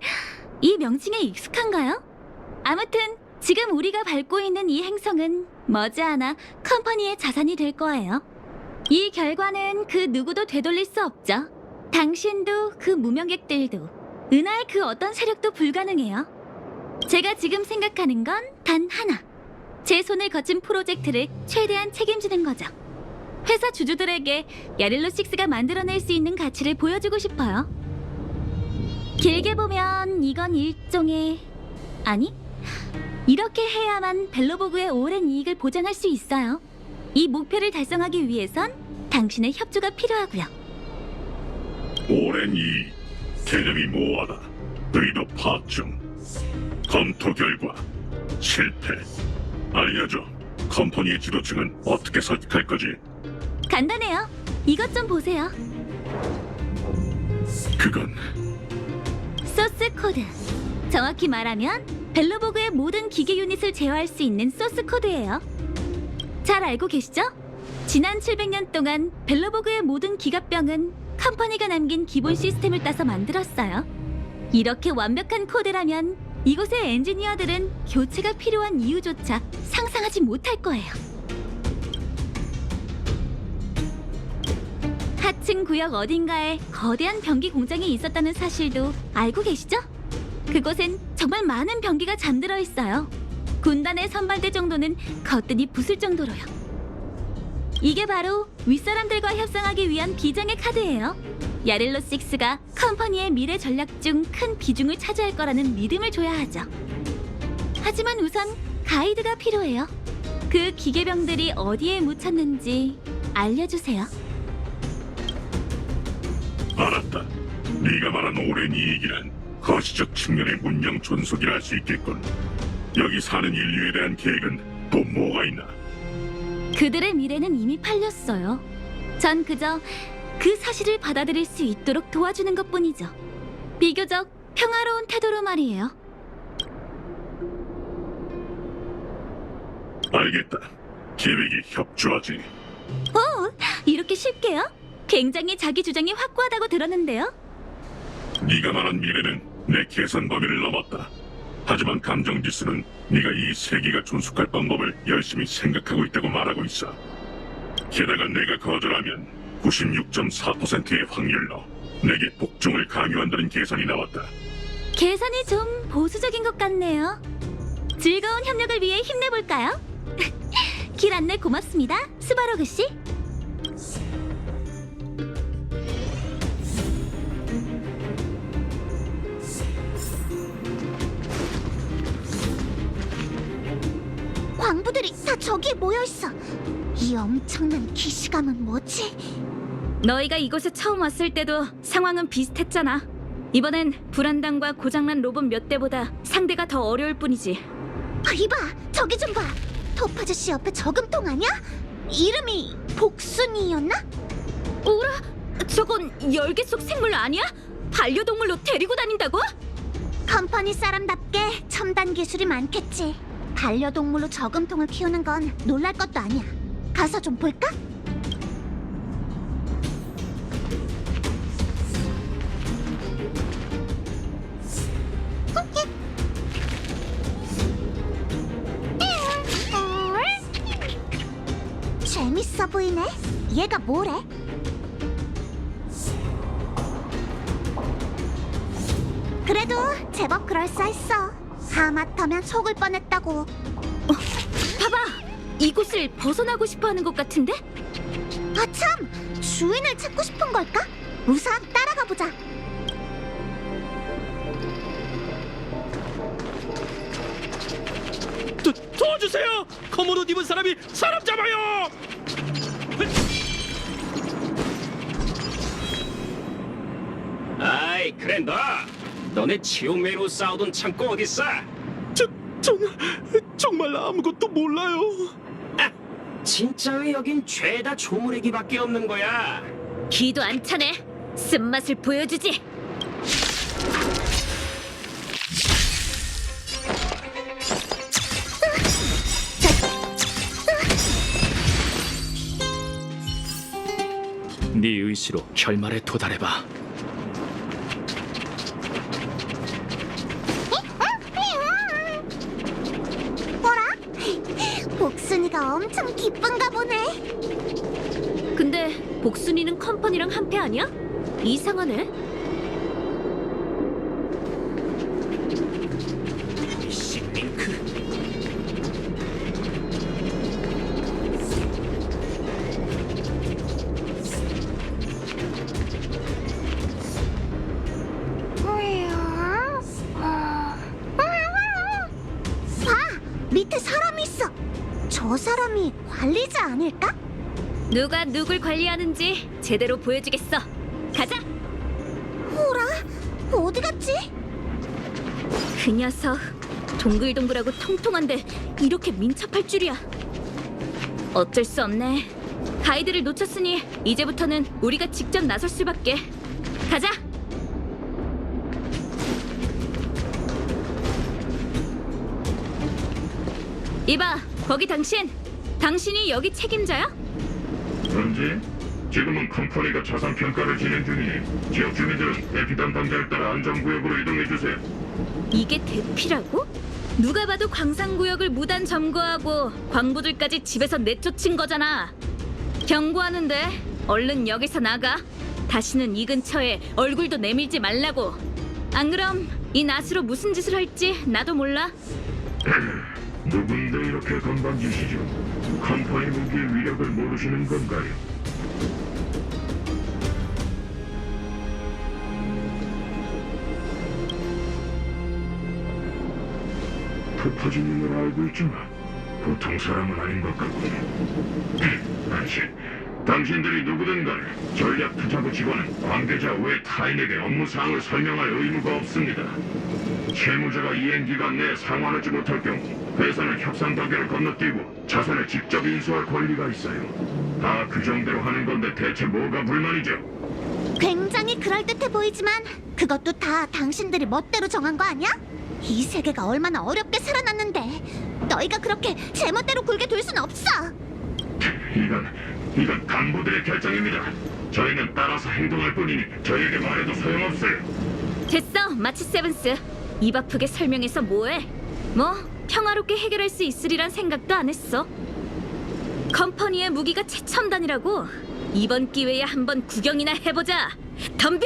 이 명칭에 익숙한가요? 아무튼 지금 우리가 밟고 있는 이 행성은 머지않아 컴퍼니의 자산이 될 거예요. 이 결과는 그 누구도 되돌릴 수 없죠. 당신도 그 무명객들도 은하의 그 어떤 세력도 불가능해요. 제가 지금 생각하는 건 단 하나. 제 손을 거친 프로젝트를 최대한 책임지는 거죠. 회사 주주들에게 야릴로 6가 만들어낼 수 있는 가치를 보여주고 싶어요. 길게 보면 이건 일종의 아니, 이렇게 해야만 벨로보그의 오랜 이익을 보장할 수 있어요. 이 목표를 달성하기 위해선 당신의 협조가 필요하고요. 오랜 이 개념이 모호하다. 의도 파악 중. 검토 결과 실패. 알려줘. 컴퍼니의 지도층은 어떻게 설득할 거지? 간단해요. 이것 좀 보세요. 그건 소스 코드. 정확히 말하면 벨로보그의 모든 기계 유닛을 제어할 수 있는 소스 코드예요. 잘 알고 계시죠? 지난 700년 동안 벨로보그의 모든 기갑병은 컴퍼니가 남긴 기본 시스템을 따서 만들었어요. 이렇게 완벽한 코드라면 이곳의 엔지니어들은 교체가 필요한 이유조차 상상하지 못할 거예요. 하층 구역 어딘가에 거대한 변기 공장이 있었다는 사실도 알고 계시죠? 그곳엔 정말 많은 변기가 잠들어 있어요. 군단의 선발대 정도는 거뜬히 부술 정도로요. 이게 바로 윗사람들과 협상하기 위한 비장의 카드예요. 야렐로 6가 컴퍼니의 미래 전략 중 큰 비중을 차지할 거라는 믿음을 줘야 하죠. 하지만 우선 가이드가 필요해요. 그 기계병들이 어디에 묻혔는지 알려주세요. 알았다. 네가 말한 오랜 이익이란 거시적 측면의 문명 존속이라 할 수 있겠군. 여기 사는 인류에 대한 계획은 또 뭐가 있나? 그들의 미래는 이미 팔렸어요. 전 그저 그 사실을 받아들일 수 있도록 도와주는 것뿐이죠. 비교적 평화로운 태도로 말이에요. 알겠다. 계획에 협조하지. 이렇게 쉽게요? 굉장히 자기 주장이 확고하다고 들었는데요. 네가 말한 미래는 내 계산 범위를 넘었다. 하지만 감정지수는 네가 이 세계가 존속할 방법을 열심히 생각하고 있다고 말하고 있어. 게다가 내가 거절하면 96.4%의 확률로 내게 복종을 강요한다는 계산이 나왔다. 계산이 좀 보수적인 것 같네요. 즐거운 협력을 위해 힘내볼까요? 길 안내 고맙습니다, 스바로그 씨. 광부들이 다 저기에 모여있어. 이 엄청난 기시감은 뭐지? 너희가 이곳에 처음 왔을 때도 상황은 비슷했잖아. 이번엔 불안당과 고장난 로봇 몇 대보다 상대가 더 어려울 뿐이지. 이봐, 저기 좀 봐. 토파즈씨 옆에 저금통 아니야? 이름이 복순이였나? 오라, 저건 열계 속 생물 아니야? 반려동물로 데리고 다닌다고? 컴퍼니 사람답게 첨단 기술이 많겠지. 반려동물로 저금통을 키우는 건 놀랄 것도 아니야. 가서 좀 볼까? 재밌어 보이네. 얘가 뭐래? 그래도 제법 그럴싸했어. 하마터면 속을 뻔했다고. 봐봐, 이곳을 벗어나고 싶어하는 것 같은데? 아참, 주인을 찾고 싶은 걸까? 우선 따라가 보자. 도와주세요! 검은 옷 입은 사람이 사람 잡아요! 아이 그래 너네 치오메로 싸우던 창고 어딨어? 정말 아무것도 몰라요. 진짜 왜 여긴 죄다 조물애기밖에 없는 거야? 기도 안 차네. 쓴맛을 보여주지. 네 의지로 결말에 도달해봐. 뭐라? 복순이가 엄청 기쁜가 보네. 근데 복순이는 컴퍼니랑 한패 아니야? 이상하네. 링크 밑에 사람이 있어. 저 사람이 관리자 아닐까? 누가 누굴 관리하는지 제대로 보여주겠어. 가자. 호라? 어디 갔지? 그 녀석 동글동글하고 통통한데 이렇게 민첩할 줄이야. 어쩔 수 없네. 가이드를 놓쳤으니 이제부터는 우리가 직접 나설 수밖에. 가자. 이봐, 거기 당신이 여기 책임자야? 그런지 지금은 컴퍼니가 자산 평가를 진행 중이니 지역 주민들은 에피단 단계에 따라 안전구역으로 이동해 주세요. 이게 대피라고? 누가 봐도 광산구역을 무단 점거하고 광부들까지 집에서 내쫓은 거잖아. 경고하는데 얼른 여기서 나가. 다시는 이 근처에 얼굴도 내밀지 말라고. 안 그럼 이 낫으로 무슨 짓을 할지 나도 몰라. 누군데 이렇게 건방지시죠? 컴퍼니 무기의 위력을 모르시는 건가요? 푸파주님을 알고 있지만 보통 사람은 아닌 것 같군요. 당신들이 누구든 간에 전략 투자부 직원은 관계자 외 타인에게 업무 사항을 설명할 의무가 없습니다. 채무자가 이행 기간 내에 상환하지 못할 경우 회사는 협상 단계를 건너뛰고 자산을 직접 인수할 권리가 있어요. 다 그 정도로 하는 건데 대체 뭐가 불만이죠? 굉장히 그럴듯해 보이지만 그것도 다 당신들이 멋대로 정한 거 아니야? 이 세계가 얼마나 어렵게 살아났는데 너희가 그렇게 제멋대로 굴게 둘 순 없어. 이건 간부들의 결정입니다. 저희는 따라서 행동할 뿐이니 저희에게 말해도 소용없어요. 됐어, 마치 세븐스. 입 아프게 설명해서 뭐해? 뭐 평화롭게 해결할 수 있으리란 생각도 안 했어. 컴퍼니의 무기가 최첨단이라고. 이번 기회에 한번 구경이나 해보자. 덤벼!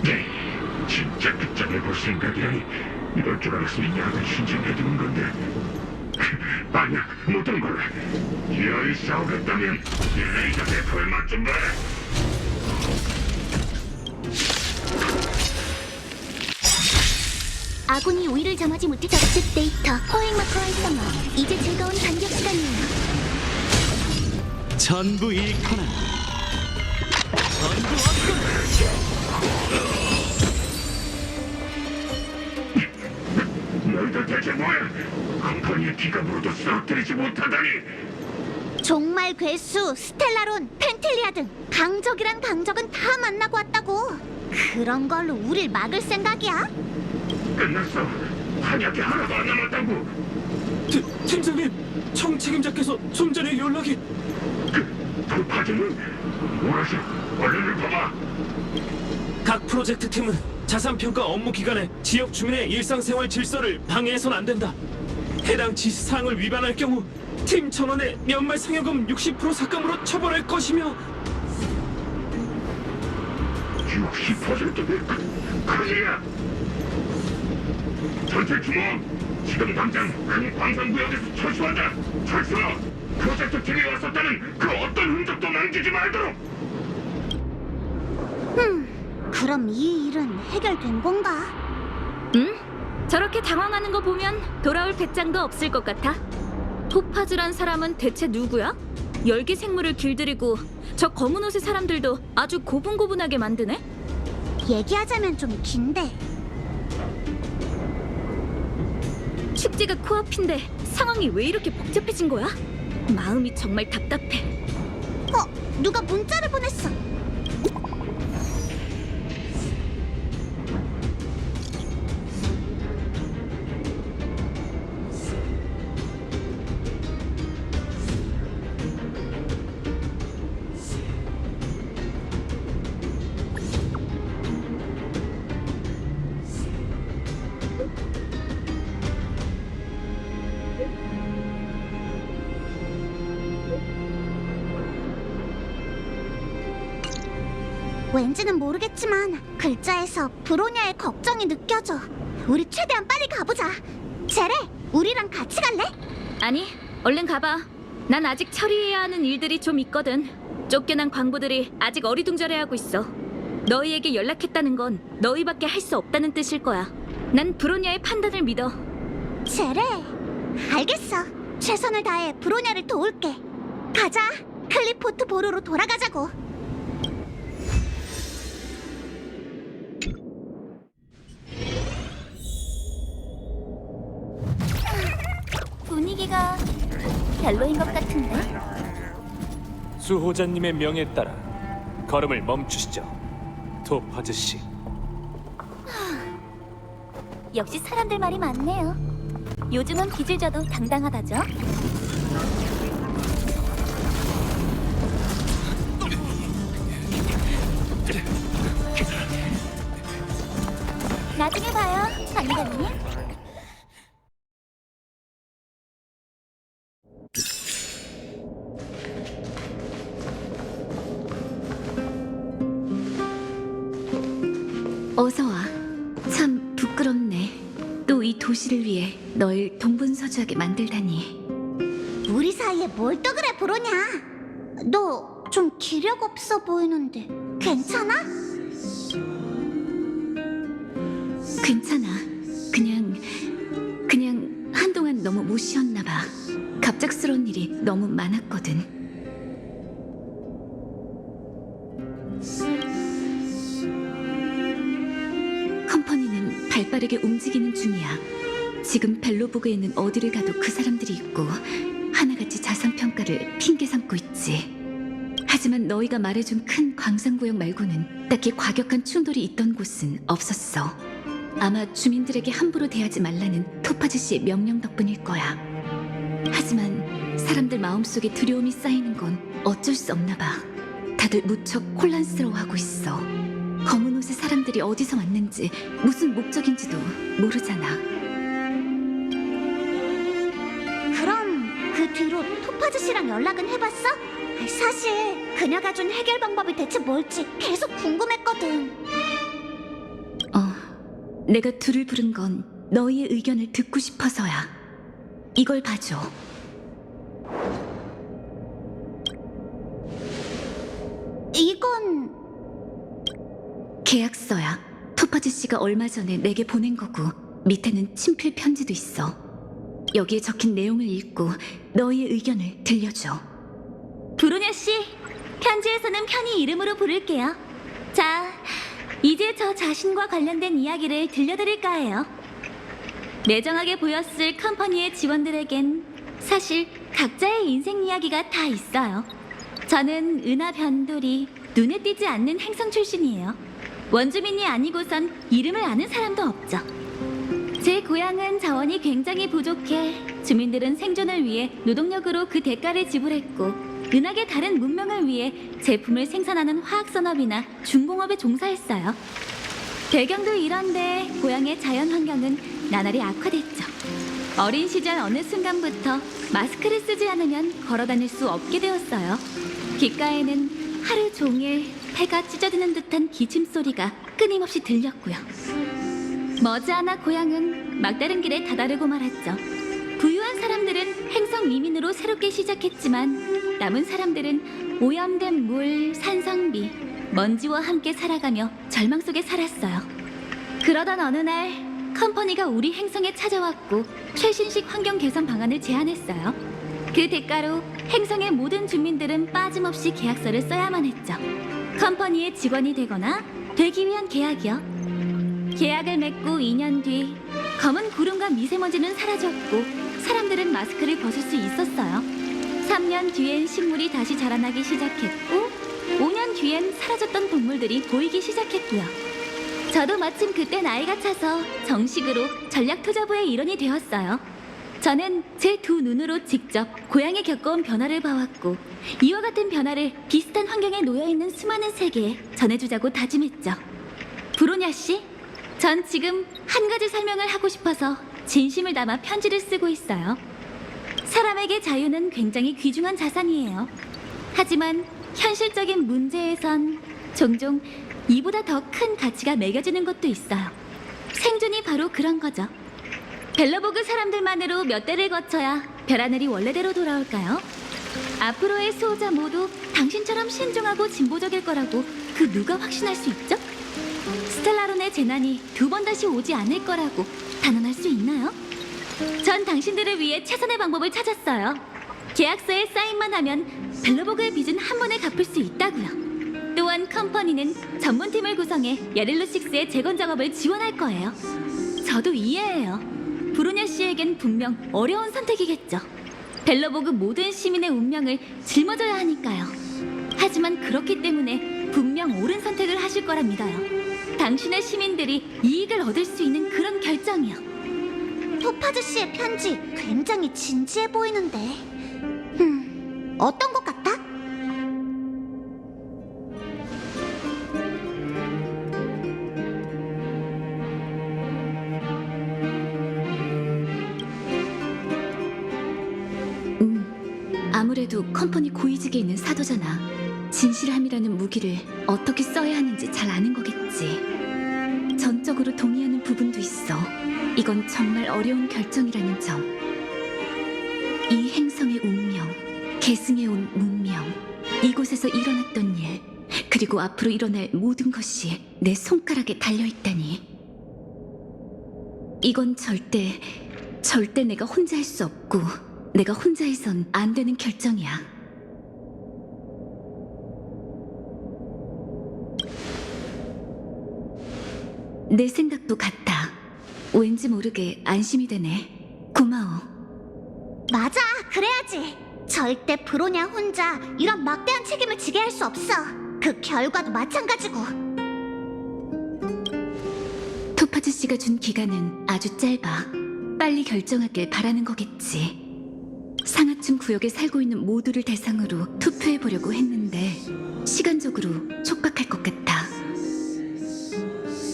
네, 진짜 끝장해볼 생각이라니. 이럴 줄 알았으면 약을 신청해두는 건데. 아니야, 못하는 걸로. 여의 싸우겠다면 이 레이저 대포에 맛 좀 봐라. 아군이 우위를 점하지 못해 적집 데이터 포획 마커 활성화. 이제 즐거운 반격 시간이에요. 전부 잃거나 전부 너희들 대체 뭐야? 컴퍼니의 기가 물어도 쓰러뜨리지 못하다니. 종말 괴수, 스텔라론, 펜틸리아 등 강적이란 강적은 다 만나고 왔다고. 그런 걸로 우릴 막을 생각이야? 끝났어. 한약이 하나도 안 남았다고. 팀장님, 청 책임자께서 좀 전에 연락이. 푸파주는 뭐라시? 얼른 봐봐. 각 프로젝트 팀은 자산 평가 업무 기간에 지역 주민의 일상생활 질서를 방해해선 안 된다. 해당 지시사항을 위반할 경우 팀 전원의 연말 상여금 60% 삭감으로 처벌할 것이며 60%는 큰일이야. 전체 주목. 지금 당장 큰 광산구역에서 철수한다. 철수하. 프로젝트 팀이 왔었다는 그 어떤 흔적도 남기지 말도록. 그럼 이 일은 해결된 건가? 응? 저렇게 당황하는 거 보면 돌아올 배짱도 없을 것 같아. 토파즈란 사람은 대체 누구야? 열기 생물을 길들이고 저 검은 옷의 사람들도 아주 고분고분하게 만드네? 얘기하자면 좀 긴데. 축제가 코앞인데 상황이 왜 이렇게 복잡해진 거야? 마음이 정말 답답해. 누가 문자를 보냈어. 왠지는 모르겠지만 글자에서 브로냐의 걱정이 느껴져. 우리 최대한 빨리 가보자. 제레, 우리랑 같이 갈래? 아니, 얼른 가봐. 난 아직 처리해야 하는 일들이 좀 있거든. 쫓겨난 광부들이 아직 어리둥절해하고 있어. 너희에게 연락했다는 건 너희밖에 할 수 없다는 뜻일 거야. 난 브로냐의 판단을 믿어. 제레, 알겠어. 최선을 다해 브로냐를 도울게. 가자. 클리포트 보루로 돌아가자고. 분위기가 별로인 것 같은데? 수호자님의 명에 따라 걸음을 멈추시죠, 토파즈 씨. 역시 사람들 말이 많네요. 요즘은 빚을 져도 당당하다죠? 나중에 봐요, 장관님. 어서 와. 참 부끄럽네. 또 이 도시를 위해 널 동분서주하게 만들다니. 우리 사이에 뭘 또 그래, 브로냐? 너 좀 기력 없어 보이는데 괜찮아? 괜찮아. 그냥 한동안 너무 못 쉬었나 봐. 갑작스러운 일이 너무 많았거든. 컴퍼니는 발빠르게 움직이는 중이야. 지금 벨로보그에는 어디를 가도 그 사람들이 있고 하나같이 자산평가를 핑계 삼고 있지. 하지만 너희가 말해준 큰 광산구역 말고는 딱히 과격한 충돌이 있던 곳은 없었어. 아마 주민들에게 함부로 대하지 말라는 토파즈 씨의 명령 덕분일 거야. 하지만 사람들 마음속에 두려움이 쌓이는 건 어쩔 수 없나 봐. 다들 무척 혼란스러워하고 있어. 검은 옷의 사람들이 어디서 왔는지 무슨 목적인지도 모르잖아. 그럼 그 뒤로 토파즈 씨랑 연락은 해봤어? 사실 그녀가 준 해결 방법이 대체 뭘지 계속 궁금했거든. 내가 둘을 부른 건 너희의 의견을 듣고 싶어서야. 이걸 봐줘. 이건 계약서야. 토파즈 씨가 얼마 전에 내게 보낸 거고 밑에는 친필 편지도 있어. 여기에 적힌 내용을 읽고 너희의 의견을 들려줘. 브로냐 씨, 편지에서는 편히 이름으로 부를게요. 자, 이제 저 자신과 관련된 이야기를 들려드릴까 해요. 매정하게 보였을 컴퍼니의 직원들에겐 사실 각자의 인생 이야기가 다 있어요. 저는 은하 변돌이 눈에 띄지 않는 행성 출신이에요. 원주민이 아니고선 이름을 아는 사람도 없죠. 제 고향은 자원이 굉장히 부족해 주민들은 생존을 위해 노동력으로 그 대가를 지불했고 은하계 다른 문명을 위해 제품을 생산하는 화학산업이나 중공업에 종사했어요. 배경도 이런데 고향의 자연환경은 나날이 악화됐죠. 어린 시절 어느 순간부터 마스크를 쓰지 않으면 걸어다닐 수 없게 되었어요. 귓가에는 하루 종일 폐가 찢어지는 듯한 기침 소리가 끊임없이 들렸고요. 머지않아 고향은 막다른 길에 다다르고 말았죠. 부유한 사람들은 행성 이민으로 새롭게 시작했지만 남은 사람들은 오염된 물, 산성비, 먼지와 함께 살아가며 절망 속에 살았어요. 그러던 어느 날 컴퍼니가 우리 행성에 찾아왔고 최신식 환경 개선 방안을 제안했어요. 그 대가로 행성의 모든 주민들은 빠짐없이 계약서를 써야만 했죠. 컴퍼니의 직원이 되거나 되기 위한 계약이요. 계약을 맺고 2년 뒤 검은 구름과 미세먼지는 사라졌고 사람들은 마스크를 벗을 수 있었어요. 3년 뒤엔 식물이 다시 자라나기 시작했고 5년 뒤엔 사라졌던 동물들이 보이기 시작했고요. 저도 마침 그때 나이가 차서 정식으로 전략투자부의 일원이 되었어요. 저는 제 두 눈으로 직접 고향에 겪어온 변화를 봐왔고 이와 같은 변화를 비슷한 환경에 놓여있는 수많은 세계에 전해주자고 다짐했죠. 브로냐 씨, 전 지금 한 가지 설명을 하고 싶어서 진심을 담아 편지를 쓰고 있어요. 사람에게 자유는 굉장히 귀중한 자산이에요. 하지만 현실적인 문제에선 종종 이보다 더 큰 가치가 매겨지는 것도 있어요. 생존이 바로 그런 거죠. 벨로보그 사람들만으로 몇 대를 거쳐야 별하늘이 원래대로 돌아올까요? 앞으로의 수호자 모두 당신처럼 신중하고 진보적일 거라고 그 누가 확신할 수 있죠? 스텔라론의 재난이 두 번 다시 오지 않을 거라고 단언할 수 있나요? 전 전 당신들을 위해 최선의 방법을 찾았어요. 계약서에 사인만 하면 벨로보그의 빚은 한 번에 갚을 수 있다고요. 또한 컴퍼니는 전문팀을 구성해 야릴로6의 재건 작업을 지원할 거예요. 저도 이해해요. 브로냐 씨에겐 분명 어려운 선택이겠죠. 벨로보그 모든 시민의 운명을 짊어져야 하니까요. 하지만 그렇기 때문에 분명 옳은 선택을 하실 거라 믿어요. 당신의 시민들이 이익을 얻을 수 있는 그런 결정이요. 토파즈 씨의 편지 굉장히 진지해 보이는데. 어떤 것 같아? 아무래도 컴퍼니 고위직에 있는 사도잖아. 진실함이라는 무기를 어떻게 써야 하는지 잘 아는 거겠지. 전적으로 동의하는 부분도 있어. 이건 정말 어려운 결정이라는 점. 이 행성의 운명, 계승해온 문명, 이곳에서 일어났던 일, 그리고 앞으로 일어날 모든 것이 내 손가락에 달려있다니. 이건 절대 내가 혼자 할 수 없고 내가 혼자 해선 안 되는 결정이야. 내 생각도 같아. 왠지 모르게 안심이 되네. 고마워. 맞아, 그래야지. 절대 브로냐 혼자 이런 막대한 책임을 지게 할 수 없어. 그 결과도 마찬가지고. 토파즈 씨가 준 기간은 아주 짧아. 빨리 결정하길 바라는 거겠지. 상하층 구역에 살고 있는 모두를 대상으로 투표해보려고 했는데 시간적으로 촉박할 것 같아.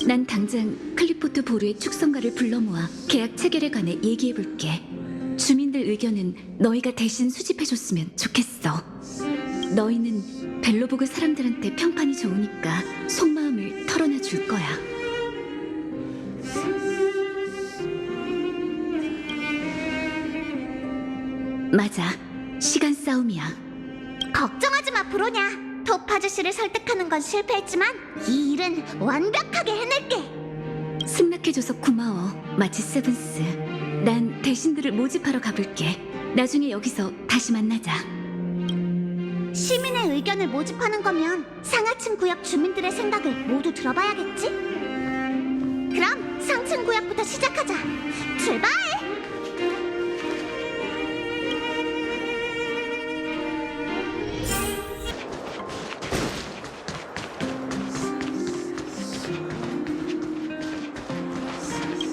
난 당장 클리포트 보르의 축성가를 불러 모아 계약 체결에 관해 얘기해볼게. 주민들 의견은 너희가 대신 수집해줬으면 좋겠어. 너희는 벨로보그 사람들한테 평판이 좋으니까 속마음을 털어놔 줄 거야. 맞아, 시간 싸움이야. 걱정하지 마, 브로냐. 토파즈 씨를 설득하는 건 실패했지만 이 일은 완벽하게 해낼게. 승낙해줘서 고마워, 마치 세븐스. 난 대신들을 모집하러 가볼게. 나중에 여기서 다시 만나자. 시민의 의견을 모집하는 거면 상하층 구역 주민들의 생각을 모두 들어봐야겠지? 그럼 상층 구역부터 시작하자. 출발!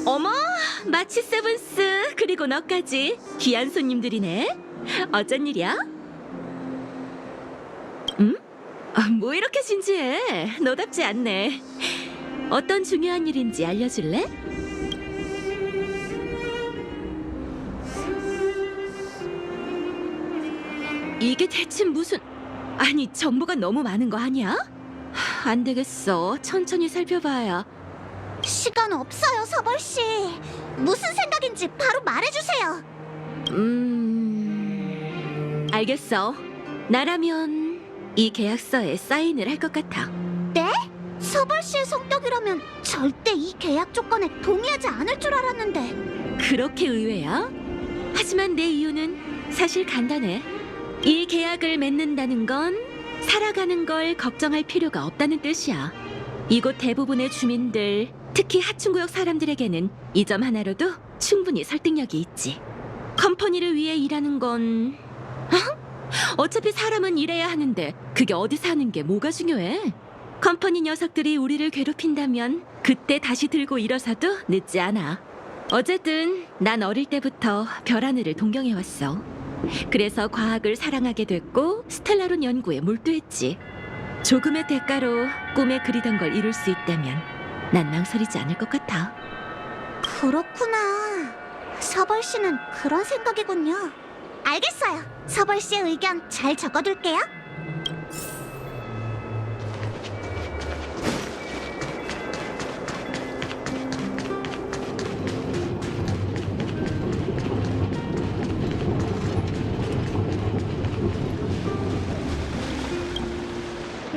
어머, 마치 세븐스 그리고 너까지 귀한 손님들이네. 어쩐 일이야? 응? 뭐 이렇게 진지해? 너답지 않네. 어떤 중요한 일인지 알려줄래? 이게 대체 무슨... 아니, 정보가 너무 많은 거 아니야? 안 되겠어. 천천히 살펴봐야. 시간 없어요, 서벌 씨. 무슨 생각인지 바로 말해주세요. 알겠어. 나라면 이 계약서에 사인을 할 것 같아. 네? 서벌 씨의 성격이라면 절대 이 계약 조건에 동의하지 않을 줄 알았는데. 그렇게 의외야? 하지만 내 이유는 사실 간단해. 이 계약을 맺는다는 건 살아가는 걸 걱정할 필요가 없다는 뜻이야. 이곳 대부분의 주민들, 특히 하층구역 사람들에게는 이 점 하나로도 충분히 설득력이 있지. 컴퍼니를 위해 일하는 건... 어차피 사람은 일해야 하는데 그게 어디서 하는 게 뭐가 중요해? 컴퍼니 녀석들이 우리를 괴롭힌다면 그때 다시 들고 일어서도 늦지 않아. 어쨌든 난 어릴 때부터 별 하늘을 동경해왔어. 그래서 과학을 사랑하게 됐고 스텔라론 연구에 몰두했지. 조금의 대가로 꿈에 그리던 걸 이룰 수 있다면 난 망설이지 않을 것 같아. 그렇구나. 서벌 씨는 그런 생각이군요. 알겠어요. 서벌 씨의 의견 잘 적어둘게요.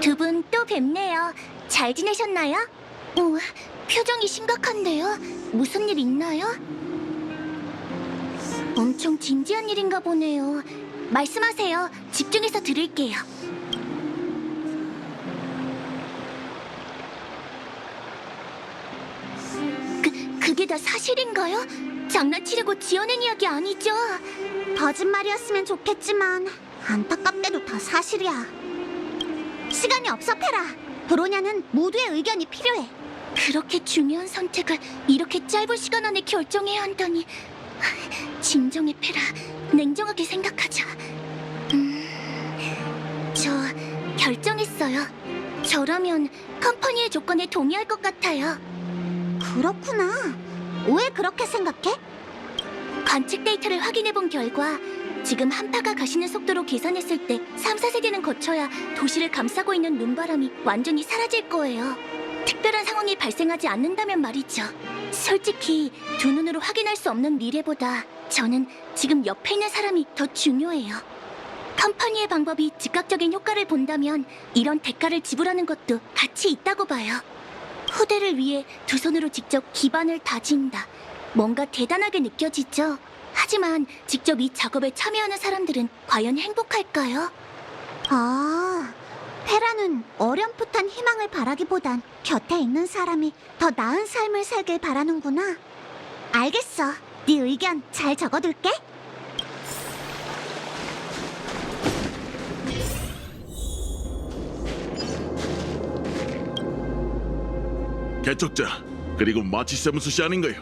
두 분 또 뵙네요. 잘 지내셨나요? 표정이 심각한데요. 무슨 일 있나요? 엄청 진지한 일인가 보네요. 말씀하세요. 집중해서 들을게요. 그게 다 사실인가요? 장난치려고 지어낸 이야기 아니죠? 거짓말이었으면 좋겠지만 안타깝게도 다 사실이야. 시간이 없어, 페라. 브로냐는 모두의 의견이 필요해. 그렇게 중요한 선택을 이렇게 짧은 시간 안에 결정해야 한다니. 진정해, 페라. 냉정하게 생각하자. 저 결정했어요. 저라면 컴퍼니의 조건에 동의할 것 같아요. 그렇구나. 왜 그렇게 생각해? 관측 데이터를 확인해본 결과 지금 한파가 가시는 속도로 계산했을 때 3, 4세대는 거쳐야 도시를 감싸고 있는 눈바람이 완전히 사라질 거예요. 특별한 상황이 발생하지 않는다면 말이죠. 솔직히 두 눈으로 확인할 수 없는 미래보다 저는 지금 옆에 있는 사람이 더 중요해요. 컴퍼니의 방법이 즉각적인 효과를 본다면 이런 대가를 지불하는 것도 가치 있다고 봐요. 후대를 위해 두 손으로 직접 기반을 다진다. 뭔가 대단하게 느껴지죠? 하지만 직접 이 작업에 참여하는 사람들은 과연 행복할까요? 아, 페라는 어렴풋한 희망을 바라기보단 곁에 있는 사람이 더 나은 삶을 살길 바라는구나. 알겠어. 네 의견 잘 적어둘게. 개척자, 그리고 마치 세븐스 씨 아닌가요?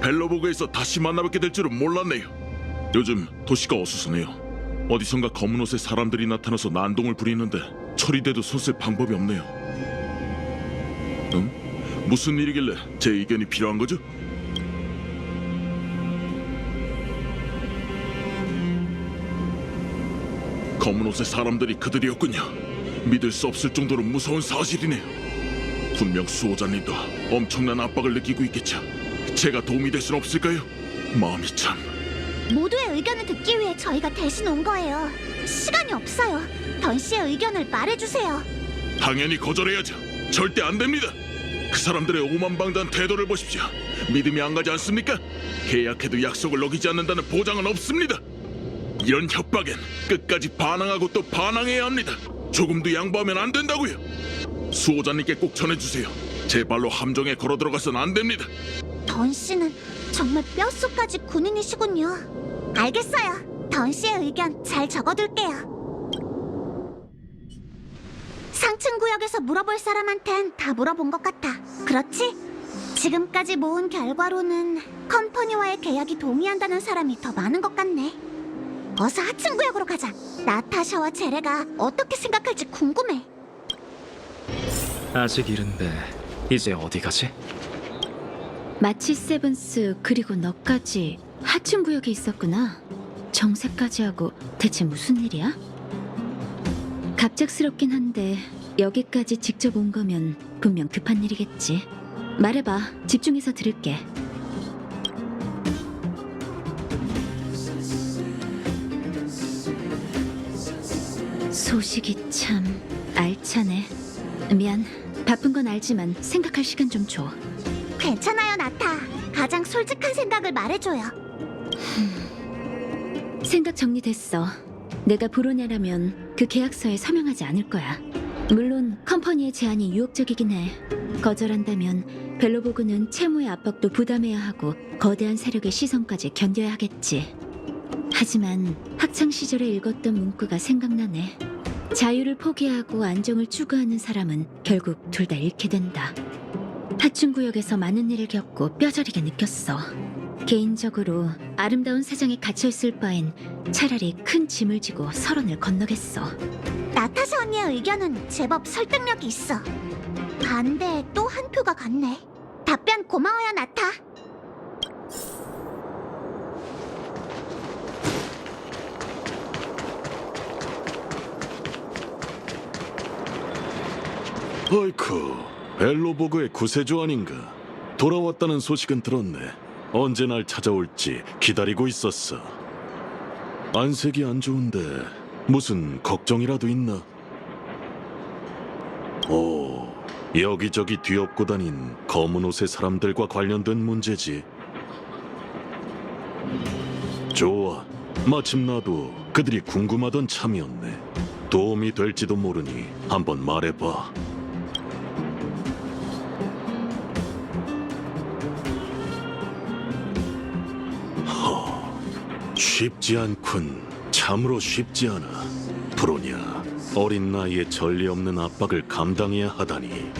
벨로보그에서 다시 만나뵙게 될 줄은 몰랐네요. 요즘 도시가 어수선해요. 어디선가 검은 옷의 사람들이 나타나서 난동을 부리는데 처리돼도 손쓸 방법이 없네요. 응? 무슨 일이길래 제 의견이 필요한 거죠? 검은 옷의 사람들이 그들이었군요. 믿을 수 없을 정도로 무서운 사실이네요. 분명 수호자님도 엄청난 압박을 느끼고 있겠죠. 제가 도움이 될 순 없을까요? 마음이 참... 모두의 의견을 듣기 위해 저희가 대신 온 거예요. 시간이 없어요. 던 씨의 의견을 말해주세요. 당연히 거절해야죠. 절대 안 됩니다. 그 사람들의 오만방자한 태도를 보십시오. 믿음이 안 가지 않습니까? 계약해도 약속을 어기지 않는다는 보장은 없습니다. 이런 협박엔 끝까지 반항하고 또 반항해야 합니다. 조금도 양보하면 안 된다고요. 수호자님께 꼭 전해주세요. 제 발로 함정에 걸어 들어가선 안 됩니다. 던 씨는 정말 뼛속까지 군인이시군요. 알겠어요. 던 씨의 의견 잘 적어둘게요. 상층 구역에서 물어볼 사람한텐 다 물어본 것 같아. 그렇지? 지금까지 모은 결과로는 컴퍼니와의 계약이 동의한다는 사람이 더 많은 것 같네. 어서 하층 구역으로 가자. 나타샤와 제레가 어떻게 생각할지 궁금해. 아직 이른데 이제 어디 가지? 마치 세븐스 그리고 너까지 하층 구역에 있었구나. 정색까지 하고 대체 무슨 일이야? 갑작스럽긴 한데 여기까지 직접 온 거면 분명 급한 일이겠지. 말해봐. 집중해서 들을게. 소식이 참 알차네. 미안. 바쁜 건 알지만 생각할 시간 좀 줘. 괜찮아요, 나타. 가장 솔직한 생각을 말해줘요. 생각 정리됐어. 내가 브로냐라면 그 계약서에 서명하지 않을 거야. 물론 컴퍼니의 제안이 유혹적이긴 해. 거절한다면 벨로보그는 채무의 압박도 부담해야 하고 거대한 세력의 시선까지 견뎌야 하겠지. 하지만 학창 시절에 읽었던 문구가 생각나네. 자유를 포기하고 안정을 추구하는 사람은 결국 둘 다 잃게 된다. 하층 구역에서 많은 일을 겪고 뼈저리게 느꼈어. 개인적으로 아름다운 세상에 갇혀있을 바엔 차라리 큰 짐을 지고 설원을 건너겠어. 나타샤 언니의 의견은 제법 설득력이 있어. 반대에 또 한 표가 같네. 답변 고마워요, 나타. 아이쿠, 벨로보그의 구세주 아닌가? 돌아왔다는 소식은 들었네. 언제 날 찾아올지 기다리고 있었어. 안색이 안 좋은데 무슨 걱정이라도 있나? 오, 여기저기 뒤엎고 다닌 검은 옷의 사람들과 관련된 문제지. 좋아. 마침 나도 그들이 궁금하던 참이었네. 도움이 될지도 모르니 한번 말해봐. 쉽지 않군. 참으로 쉽지 않아. 브로냐, 어린 나이에 전례 없는 압박을 감당해야 하다니.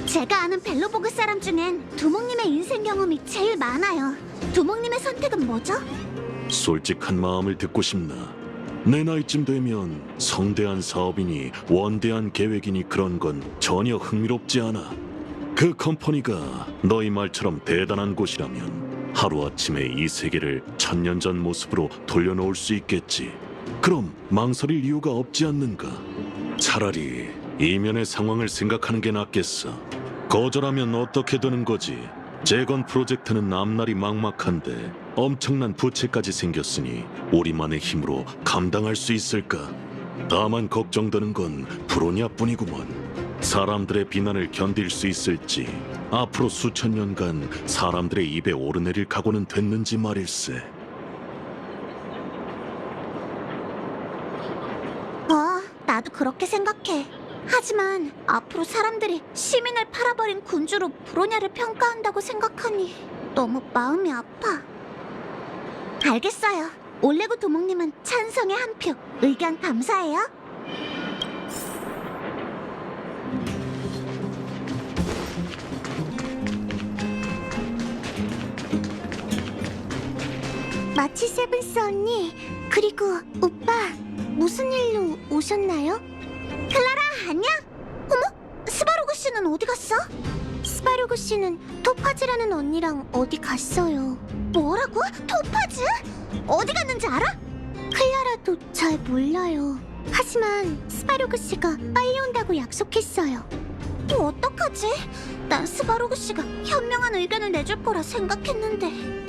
제가 아는 벨로보그 사람 중엔 두목님의 인생 경험이 제일 많아요. 두목님의 선택은 뭐죠? 솔직한 마음을 듣고 싶나? 내 나이쯤 되면 성대한 사업이니 원대한 계획이니 그런 건 전혀 흥미롭지 않아. 그 컴퍼니가 너희 말처럼 대단한 곳이라면 하루아침에 이 세계를 1000년 전 모습으로 돌려놓을 수 있겠지. 그럼 망설일 이유가 없지 않는가? 차라리 이면의 상황을 생각하는 게 낫겠어. 거절하면 어떻게 되는 거지? 재건 프로젝트는 앞날이 막막한데 엄청난 부채까지 생겼으니 우리만의 힘으로 감당할 수 있을까? 다만 걱정되는 건 브로냐뿐이구먼. 사람들의 비난을 견딜 수 있을지, 앞으로 수천 년간 사람들의 입에 오르내릴 각오는 됐는지 말일세. 나도 그렇게 생각해. 하지만 앞으로 사람들이 시민을 팔아버린 군주로 브로냐를 평가한다고 생각하니 너무 마음이 아파. 알겠어요. 올레구 도목님은 찬성의 한 표. 의견 감사해요. 마치 세븐스 언니, 그리고 오빠, 무슨 일로 오셨나요? 클라라, 안녕? 어머? 스바루그 씨는 어디 갔어? 스바루그 씨는 토파즈라는 언니랑 어디 갔어요. 뭐라고? 토파즈? 어디 갔는지 알아? 클라라도 잘 몰라요. 하지만 스바루그 씨가 빨리 온다고 약속했어요. 어떡하지? 난 스바루그 씨가 현명한 의견을 내줄 거라 생각했는데.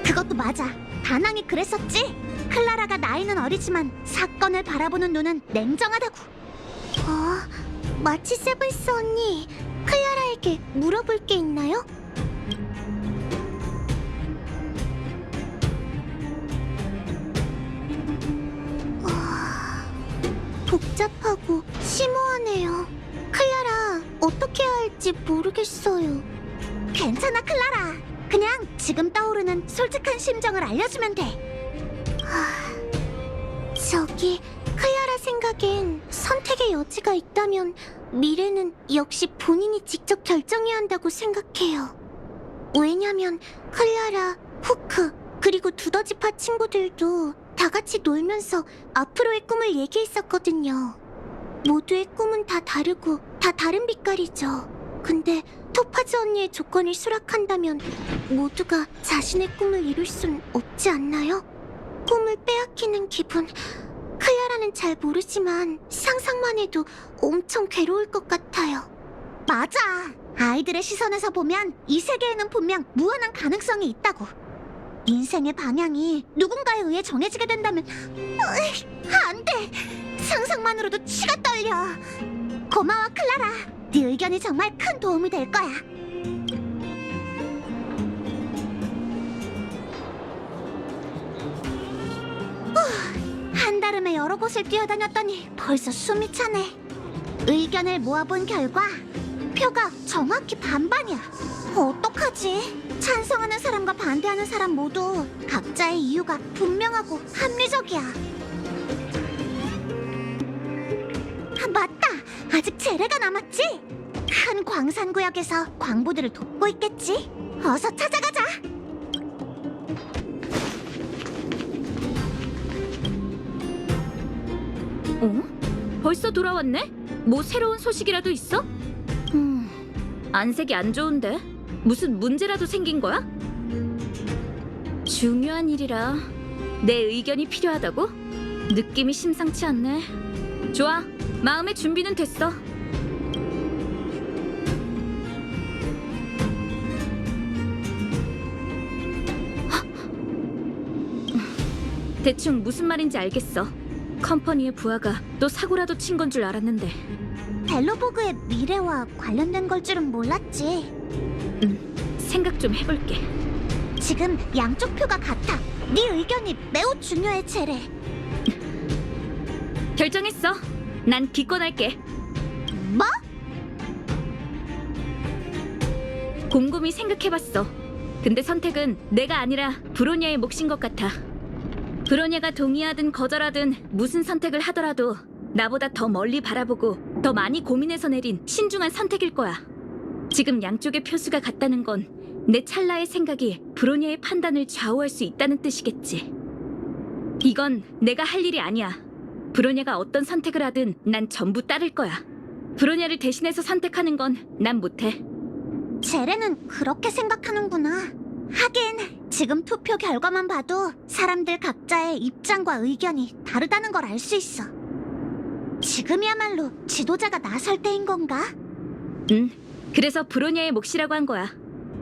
그것도 맞아. 다낭이 그랬었지? 클라라가 나이는 어리지만 사건을 바라보는 눈은 냉정하다고. 마치 세븐스 언니, 클라라에게 물어볼 게 있나요? 복잡하고 심오하네요. 클라라, 어떻게 해야 할지 모르겠어요. 괜찮아, 클라라. 그냥 지금 떠오르는 솔직한 심정을 알려주면 돼. 저기, 클라라 생각엔 선택의 여지가 있다면 미래는 역시 본인이 직접 결정해야 한다고 생각해요. 왜냐면 클라라, 후크, 그리고 두더지파 친구들도 다 같이 놀면서 앞으로의 꿈을 얘기했었거든요. 모두의 꿈은 다 다르고 다 다른 빛깔이죠. 근데 토파즈 언니의 조건을 수락한다면 모두가 자신의 꿈을 이룰 순 없지 않나요? 꿈을 빼앗기는 기분, 클라라는 잘 모르지만 상상만 해도 엄청 괴로울 것 같아요. 맞아. 아이들의 시선에서 보면 이 세계에는 분명 무한한 가능성이 있다고. 인생의 방향이 누군가에 의해 정해지게 된다면 안 돼. 상상만으로도 치가 떨려. 고마워, 클라라. 네 의견이 정말 큰 도움이 될 거야. 한달음에 여러 곳을 뛰어다녔더니 벌써 숨이 차네. 의견을 모아본 결과 표가 정확히 반반이야. 어떡하지? 찬성하는 사람과 반대하는 사람 모두 각자의 이유가 분명하고 합리적이야. 맞다! 아직 재래가 남았지? 큰 광산구역에서 광부들을 돕고 있겠지? 어서 찾아가자! 벌써 돌아왔네? 뭐 새로운 소식이라도 있어? 안색이 안 좋은데? 무슨 문제라도 생긴 거야? 중요한 일이라 내 의견이 필요하다고? 느낌이 심상치 않네. 좋아, 마음의 준비는 됐어. 대충 무슨 말인지 알겠어. 컴퍼니의 부하가 또 사고라도 친 건 줄 알았는데. 벨로보그의 미래와 관련된 걸 줄은 몰랐지. 생각 좀 해볼게. 지금 양쪽 표가 같아. 네 의견이 매우 중요해, 제레. 결정했어. 난 기권할게. 뭐? 곰곰이 생각해봤어. 근데 선택은 내가 아니라 브로냐의 몫인 것 같아. 브로냐가 동의하든 거절하든 무슨 선택을 하더라도 나보다 더 멀리 바라보고 더 많이 고민해서 내린 신중한 선택일 거야. 지금 양쪽의 표수가 같다는 건 내 찰나의 생각이 브로냐의 판단을 좌우할 수 있다는 뜻이겠지. 이건 내가 할 일이 아니야. 브로냐가 어떤 선택을 하든 난 전부 따를 거야. 브로냐를 대신해서 선택하는 건 난 못해. 제레는 그렇게 생각하는구나. 하긴 지금 투표 결과만 봐도 사람들 각자의 입장과 의견이 다르다는 걸 알 수 있어. 지금이야말로 지도자가 나설 때인 건가? 그래서 브로냐의 몫이라고 한 거야.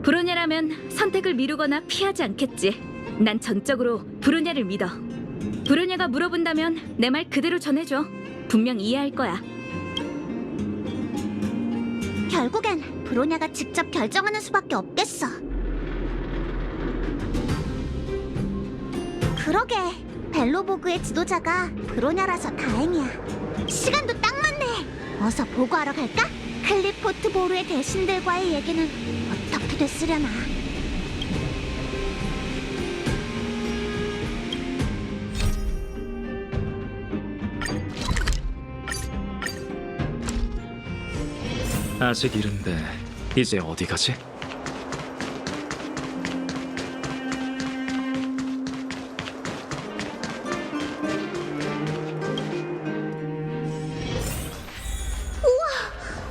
브로냐라면 선택을 미루거나 피하지 않겠지. 난 전적으로 브로냐를 믿어. 브로냐가 물어본다면 내 말 그대로 전해줘. 분명 이해할 거야. 결국엔 브로냐가 직접 결정하는 수밖에 없겠어. 그러게, 벨로보그의 지도자가 브로냐라서 다행이야. 시간도 딱 맞네. 어서 보고하러 갈까? 클리포트 보르의 대신들과의 얘기는 어떻게 됐으려나. 아직 이른데 이제 어디 가지?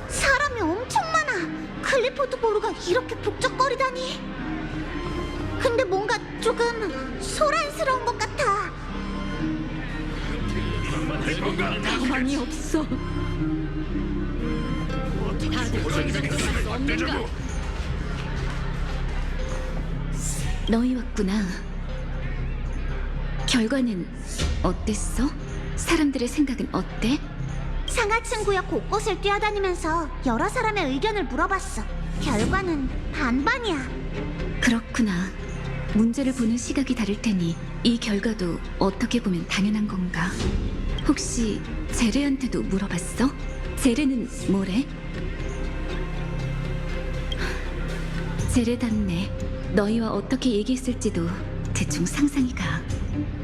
사람이 엄청 많아. 클리포트 보르가 이렇게 북적거리다니. 근데 뭔가 조금 소란스러운 것 같아. 가만히 없어. 너희 왔구나. 결과는 어땠어? 사람들의 생각은 어때? 상하층 구역 곳곳을 뛰어다니면서 여러 사람의 의견을 물어봤어. 결과는 반반이야. 그렇구나. 문제를 보는 시각이 다를 테니 이 결과도 어떻게 보면 당연한 건가? 혹시 제레한테도 물어봤어? 제레는 뭐래? 제레답네. 너희와 어떻게 얘기했을지도 대충 상상이 가.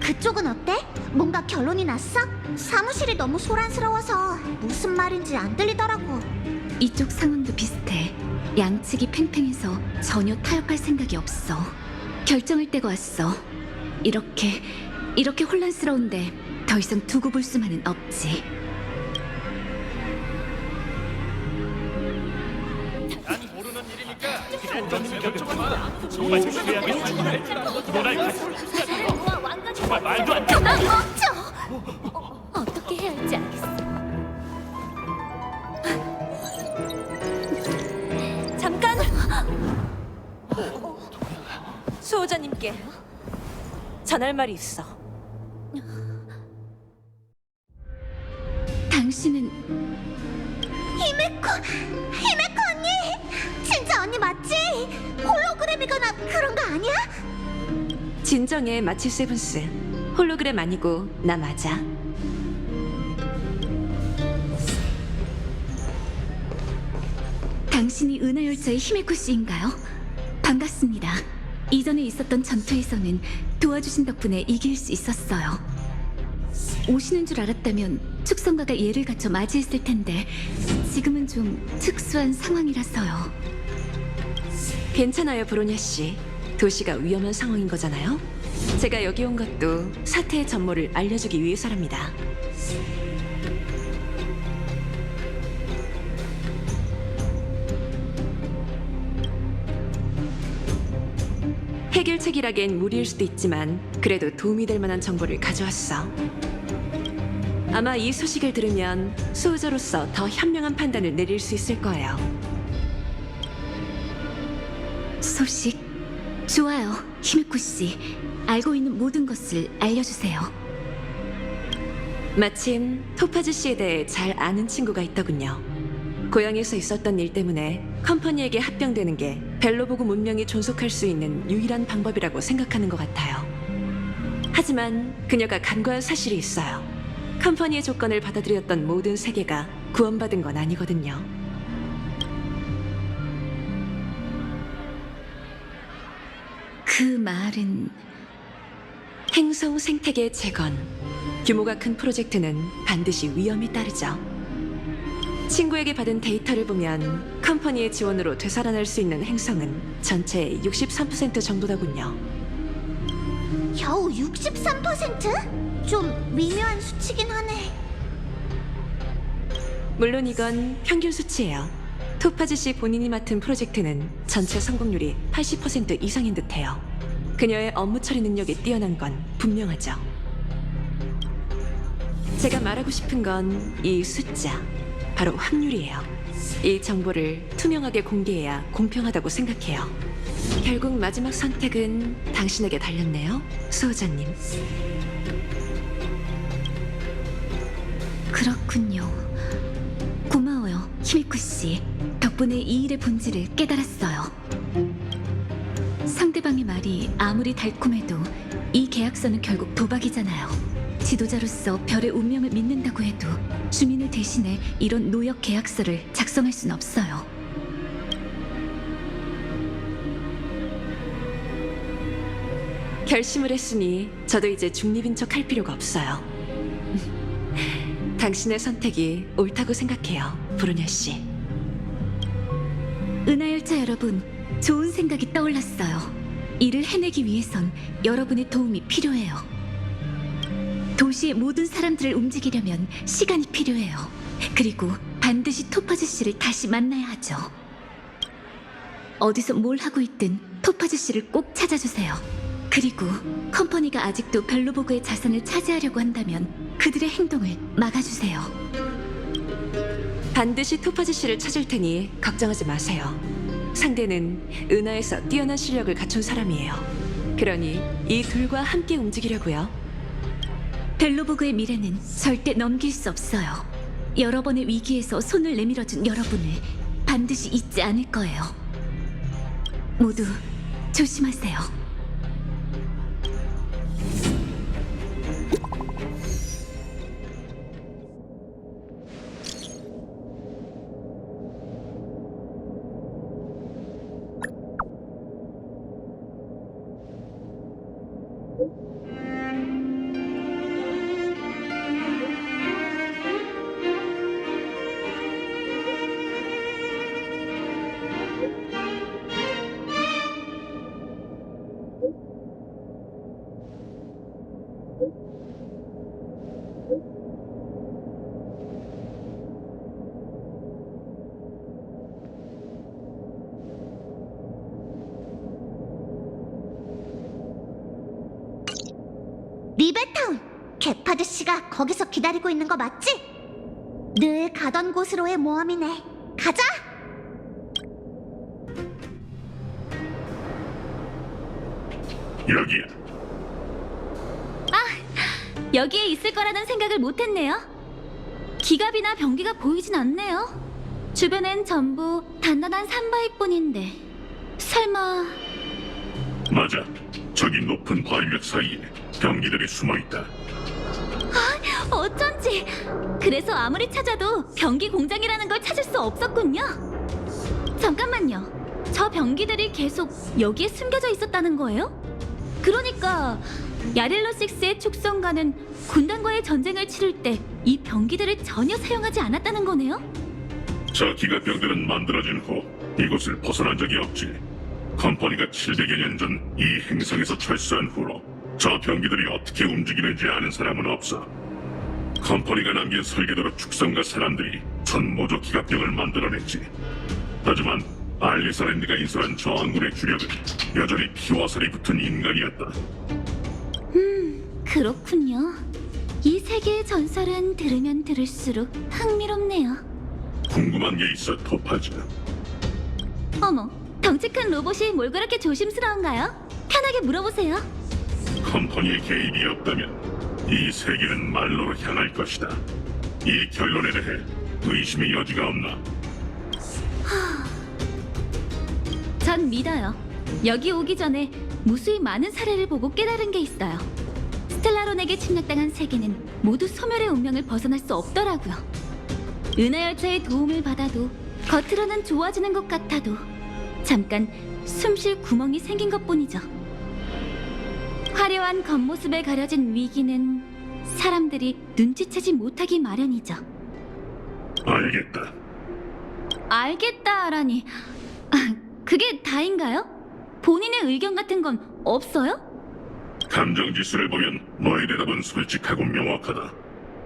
그쪽은 어때? 뭔가 결론이 났어? 사무실이 너무 소란스러워서 무슨 말인지 안 들리더라고. 이쪽 상황도 비슷해. 양측이 팽팽해서 전혀 타협할 생각이 없어. 결정을 떼고 왔어. 이렇게 혼란스러운데 더 이상 두고 볼 수만은 없지. 정말 조심해야겠는데 정말 말도 안 돼. 어떻게 해야 할지 알겠어. 잠깐! 수호자님께 전할 말이 있어. 당신은 히메코 언니! 진짜 언니 맞지? 홀로그램이거나 그런 거 아니야? 진정해, 마치 세븐스. 홀로그램 아니고 나 맞아. 당신이 은하열차의 히메코 씨인가요? 반갑습니다. 이전에 있었던 전투에서는 도와주신 덕분에 이길 수 있었어요. 오시는 줄 알았다면 축성가가 예를 갖춰 맞이했을 텐데 지금은 좀 특수한 상황이라서요. 괜찮아요, 브로냐 씨. 도시가 위험한 상황인 거잖아요. 제가 여기 온 것도 사태의 전모를 알려주기 위해서랍니다. 해결책이라기엔 무리일 수도 있지만 그래도 도움이 될 만한 정보를 가져왔어. 아마 이 소식을 들으면 수호자로서 더 현명한 판단을 내릴 수 있을 거예요. 소식? 좋아요, 히메코 씨. 알고 있는 모든 것을 알려주세요. 마침 토파즈 씨에 대해 잘 아는 친구가 있더군요. 고향에서 있었던 일 때문에 컴퍼니에게 합병되는 게 벨로보그 문명이 존속할 수 있는 유일한 방법이라고 생각하는 것 같아요. 하지만 그녀가 간과한 사실이 있어요. 컴퍼니의 조건을 받아들였던 모든 세계가 구원받은 건 아니거든요. 그 말은 행성 생태계 재건. 규모가 큰 프로젝트는 반드시 위험이 따르죠. 친구에게 받은 데이터를 보면 컴퍼니의 지원으로 되살아날 수 있는 행성은 전체의 63% 정도더군요. 겨우 63%? 좀 미묘한 수치긴 하네. 물론 이건 평균 수치예요. 토파즈 씨 본인이 맡은 프로젝트는 전체 성공률이 80% 이상인 듯해요. 그녀의 업무 처리 능력이 뛰어난 건 분명하죠. 제가 말하고 싶은 건 이 숫자, 바로 확률이에요. 이 정보를 투명하게 공개해야 공평하다고 생각해요. 결국 마지막 선택은 당신에게 달렸네요, 수호자님. 그렇군요. 고마워요, 히미코 씨. 덕분에 이 일의 본질을 깨달았어요. 상대방의 말이 아무리 달콤해도 이 계약서는 결국 도박이잖아요. 지도자로서 별의 운명을 믿는다고 해도 주민을 대신해 이런 노역 계약서를 작성할 순 없어요. 결심을 했으니 저도 이제 중립인 척 할 필요가 없어요. 당신의 선택이 옳다고 생각해요, 브루냐 씨. 은하열차 여러분, 좋은 생각이 떠올랐어요. 이를 해내기 위해선 여러분의 도움이 필요해요. 도시의 모든 사람들을 움직이려면 시간이 필요해요. 그리고 반드시 토파즈 씨를 다시 만나야 하죠. 어디서 뭘 하고 있든 토파즈 씨를 꼭 찾아주세요. 그리고 컴퍼니가 아직도 벨로보그의 자산을 차지하려고 한다면 그들의 행동을 막아주세요. 반드시 토파즈 씨를 찾을 테니 걱정하지 마세요. 상대는 은하에서 뛰어난 실력을 갖춘 사람이에요. 그러니 이 둘과 함께 움직이려고요. 벨로보그의 미래는 절대 넘길 수 없어요. 여러 번의 위기에서 손을 내밀어준 여러분을 반드시 잊지 않을 거예요. 모두 조심하세요. 리베타운! 개파드 씨가 거기서 기다리고 있는 거 맞지? 늘 가던 곳으로의 모험이네. 가자! 여기야. 여기에 있을 거라는 생각을 못했네요. 기갑이나 병기가 보이진 않네요. 주변엔 전부 단단한 산바위뿐인데 설마... 맞아. 저기 높은 바위벽 사이에 병기들이 숨어있다. 어쩐지. 그래서 아무리 찾아도 병기 공장이라는 걸 찾을 수 없었군요. 잠깐만요. 저 병기들이 계속 여기에 숨겨져 있었다는 거예요? 그러니까 야렐로 6의 축성가는 군단과의 전쟁을 치를 때 이 병기들을 전혀 사용하지 않았다는 거네요? 저 기갑병들은 만들어진 후 이곳을 벗어난 적이 없지. 컴퍼니가 700여 년 전 이 행성에서 철수한 후로 저 병기들이 어떻게 움직이는지 아는 사람은 없어. 컴퍼니가 남긴 설계도로 축성가 사람들이 전모조 기갑병을 만들어냈지. 하지만 알리사랜드가 인수한 저항군의 주력은 여전히 피와 살이 붙은 인간이었다. 그렇군요. 이 세계의 전설은 들으면 들을수록 흥미롭네요. 궁금한 게 있어, 토파즈. 어머, 덩치 큰 로봇이 뭘 그렇게 조심스러운가요? 편하게 물어보세요. 컴퍼니의 개입이 없다면 이 세계는 말로로 향할 것이다. 이 결론에 대해 의심의 여지가 없나? 전 믿어요. 여기 오기 전에 무수히 많은 사례를 보고 깨달은 게 있어요. 스텔라론에게 침략당한 세계는 모두 소멸의 운명을 벗어날 수 없더라고요. 은하열차의 도움을 받아도 겉으로는 좋아지는 것 같아도 잠깐 숨쉴 구멍이 생긴 것뿐이죠. 화려한 겉모습에 가려진 위기는 사람들이 눈치채지 못하기 마련이죠. 알겠다. 알겠다라니. 그게 다인가요? 본인의 의견 같은 건 없어요? 감정 지수를 보면 너의 대답은 솔직하고 명확하다.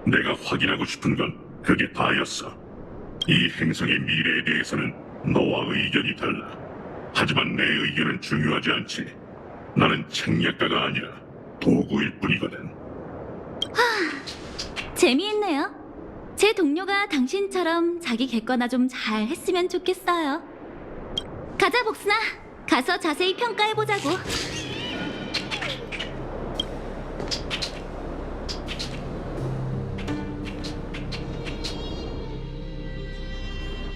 내가 확인하고 싶은 건 그게 다였어. 이 행성의 미래에 대해서는 너와 의견이 달라. 하지만 내 의견은 중요하지 않지. 나는 책략가가 아니라 도구일 뿐이거든. 재미있네요. 제 동료가 당신처럼 자기 객관화 좀 잘 했으면 좋겠어요. 가자, 복순아. 가서 자세히 평가해보자고.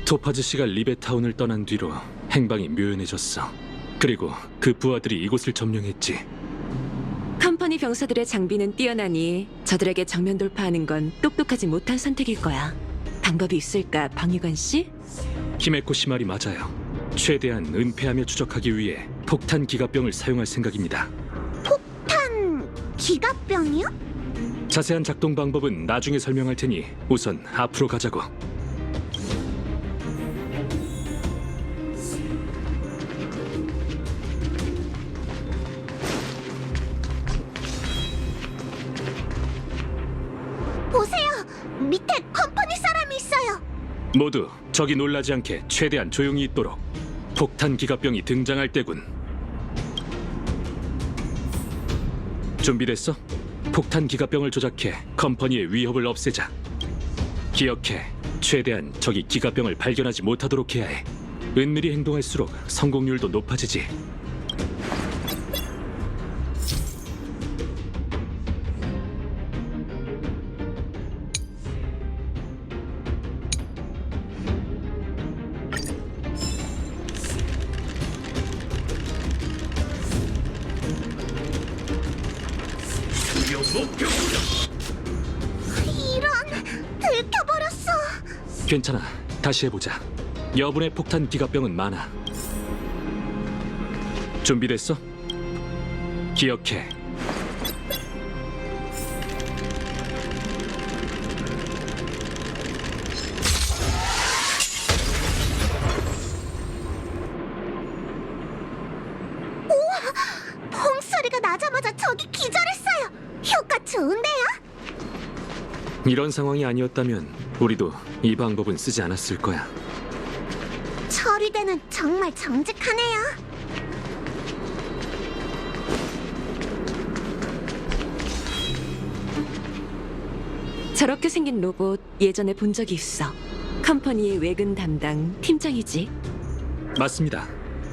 토파즈 씨가 리베타운을 떠난 뒤로 행방이 묘연해졌어. 그리고 그 부하들이 이곳을 점령했지. 컴퍼니 병사들의 장비는 뛰어나니 저들에게 정면 돌파하는 건 똑똑하지 못한 선택일 거야. 방법이 있을까, 방위관 씨? 히메코 씨 말이 맞아요. 최대한 은폐하며 추적하기 위해 폭탄 기갑병을 사용할 생각입니다. 폭탄 기갑병이요? 자세한 작동 방법은 나중에 설명할 테니 우선 앞으로 가자고. 보세요. 밑에 컴퍼니 사람이 있어요. 모두 적이 놀라지 않게 최대한 조용히 있도록. 폭탄 기갑병이 등장할 때군. 준비됐어? 폭탄 기갑병을 조작해 컴퍼니의 위협을 없애자. 기억해, 최대한 적이 기갑병을 발견하지 못하도록 해야 해. 은밀히 행동할수록 성공률도 높아지지. 이런, 들켜버렸어. 괜찮아, 다시 해보자. 여분의 폭탄 기갑병은 많아. 준비됐어? 기억해, 퐁소리가 나자마자 적이 기절했어요. 효과 좋은데요? 이런 상황이 아니었다면 우리도 이 방법은 쓰지 않았을 거야. 처리대는 정말 정직하네요. 저렇게 생긴 로봇 예전에 본 적이 있어. 컴퍼니의 외근 담당 팀장이지. 맞습니다.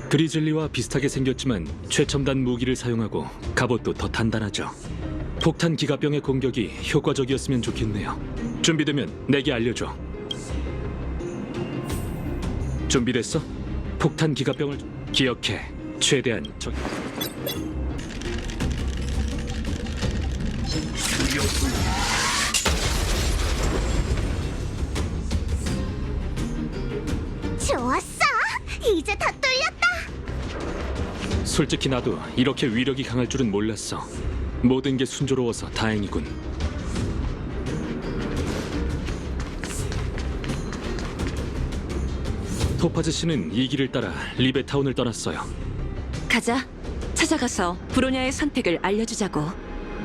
그리즐리와 비슷하게 생겼지만 최첨단 무기를 사용하고 갑옷도 더 단단하죠. 폭탄 기갑병의 공격이 효과적이었으면 좋겠네요. 준비되면 내게 알려줘. 준비됐어? 폭탄 기갑병을 기억해. 최대한 좋았어. 이제 다 뚫렸다. 솔직히 나도 이렇게 위력이 강할 줄은 몰랐어. 모든 게 순조로워서 다행이군. 토파즈 씨는 이 길을 따라 리베타운을 떠났어요. 가자. 찾아가서 브로냐의 선택을 알려주자고.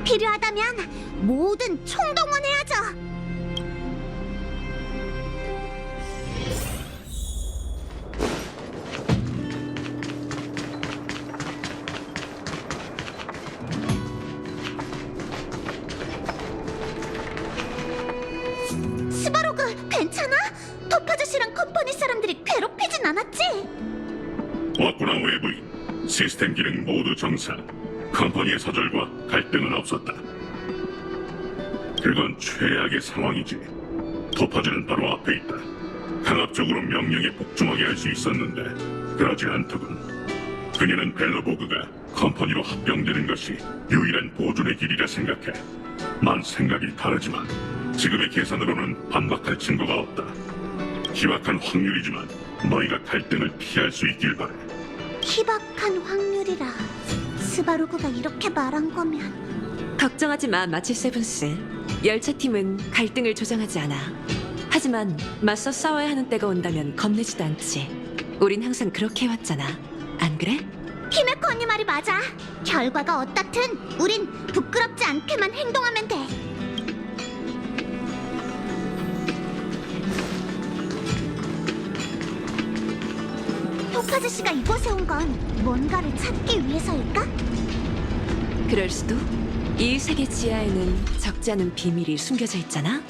필요하다면 모든 총동원해야죠. 스바로그, 괜찮아? 토파즈 씨랑 컴퍼니 사람들이 괴롭히진 않았지? 왔구나 외부인. 시스템 기능 모두 정상. 컴퍼니의 서절과 갈등은 없었다. 그건 최악의 상황이지. 토파즈는 바로 앞에 있다. 강압적으로 명령에 복종하게 할 수 있었는데 그러지 않더군. 그녀는 벨로보그가 컴퍼니로 합병되는 것이 유일한 보존의 길이라 생각해. 난 생각이 다르지만 지금의 계산으로는 반박할 증거가 없다. 희박한 확률이지만 너희가 갈등을 피할 수 있길 바래. 희박한 확률이라 스바루그가 이렇게 말한 거면 걱정하지 마, 마치 세븐스. 열차팀은 갈등을 조장하지 않아. 하지만 맞서 싸워야 하는 때가 온다면 겁내지도 않지. 우린 항상 그렇게 해왔잖아. 안 그래? 히메코 언니 말이 맞아. 결과가 어떻든 우린 부끄럽지 않게만 행동하면 돼. 토파즈 씨가 이곳에 온 건 뭔가를 찾기 위해서일까? 그럴 수도. 이 세계 지하에는 적지 않은 비밀이 숨겨져 있잖아.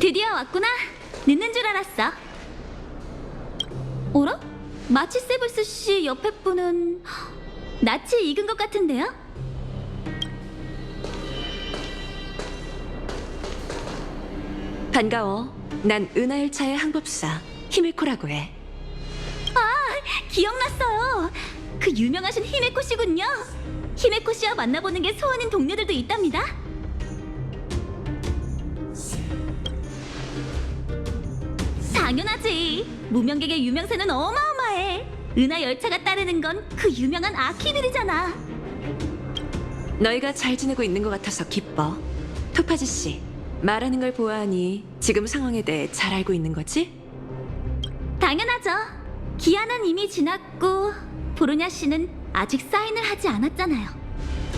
드디어 왔구나. 늦는 줄 알았어. 어라? 마치 세브스 씨 옆에 분은 낯이 익은 것 같은데요? 반가워. 난 은하열차의 항법사 히메코라고 해. 기억났어요. 그 유명하신 히메코 씨군요. 히메코 씨와 만나보는 게 소원인 동료들도 있답니다. 당연하지. 무명객의 유명세는 어마어마해. 은하 열차가 따르는 건 그 유명한 아키들이잖아. 너희가 잘 지내고 있는 것 같아서 기뻐. 토파즈 씨, 말하는 걸 보아하니 지금 상황에 대해 잘 알고 있는 거지? 당연하죠. 기한은 이미 지났고 보로냐 씨는 아직 사인을 하지 않았잖아요.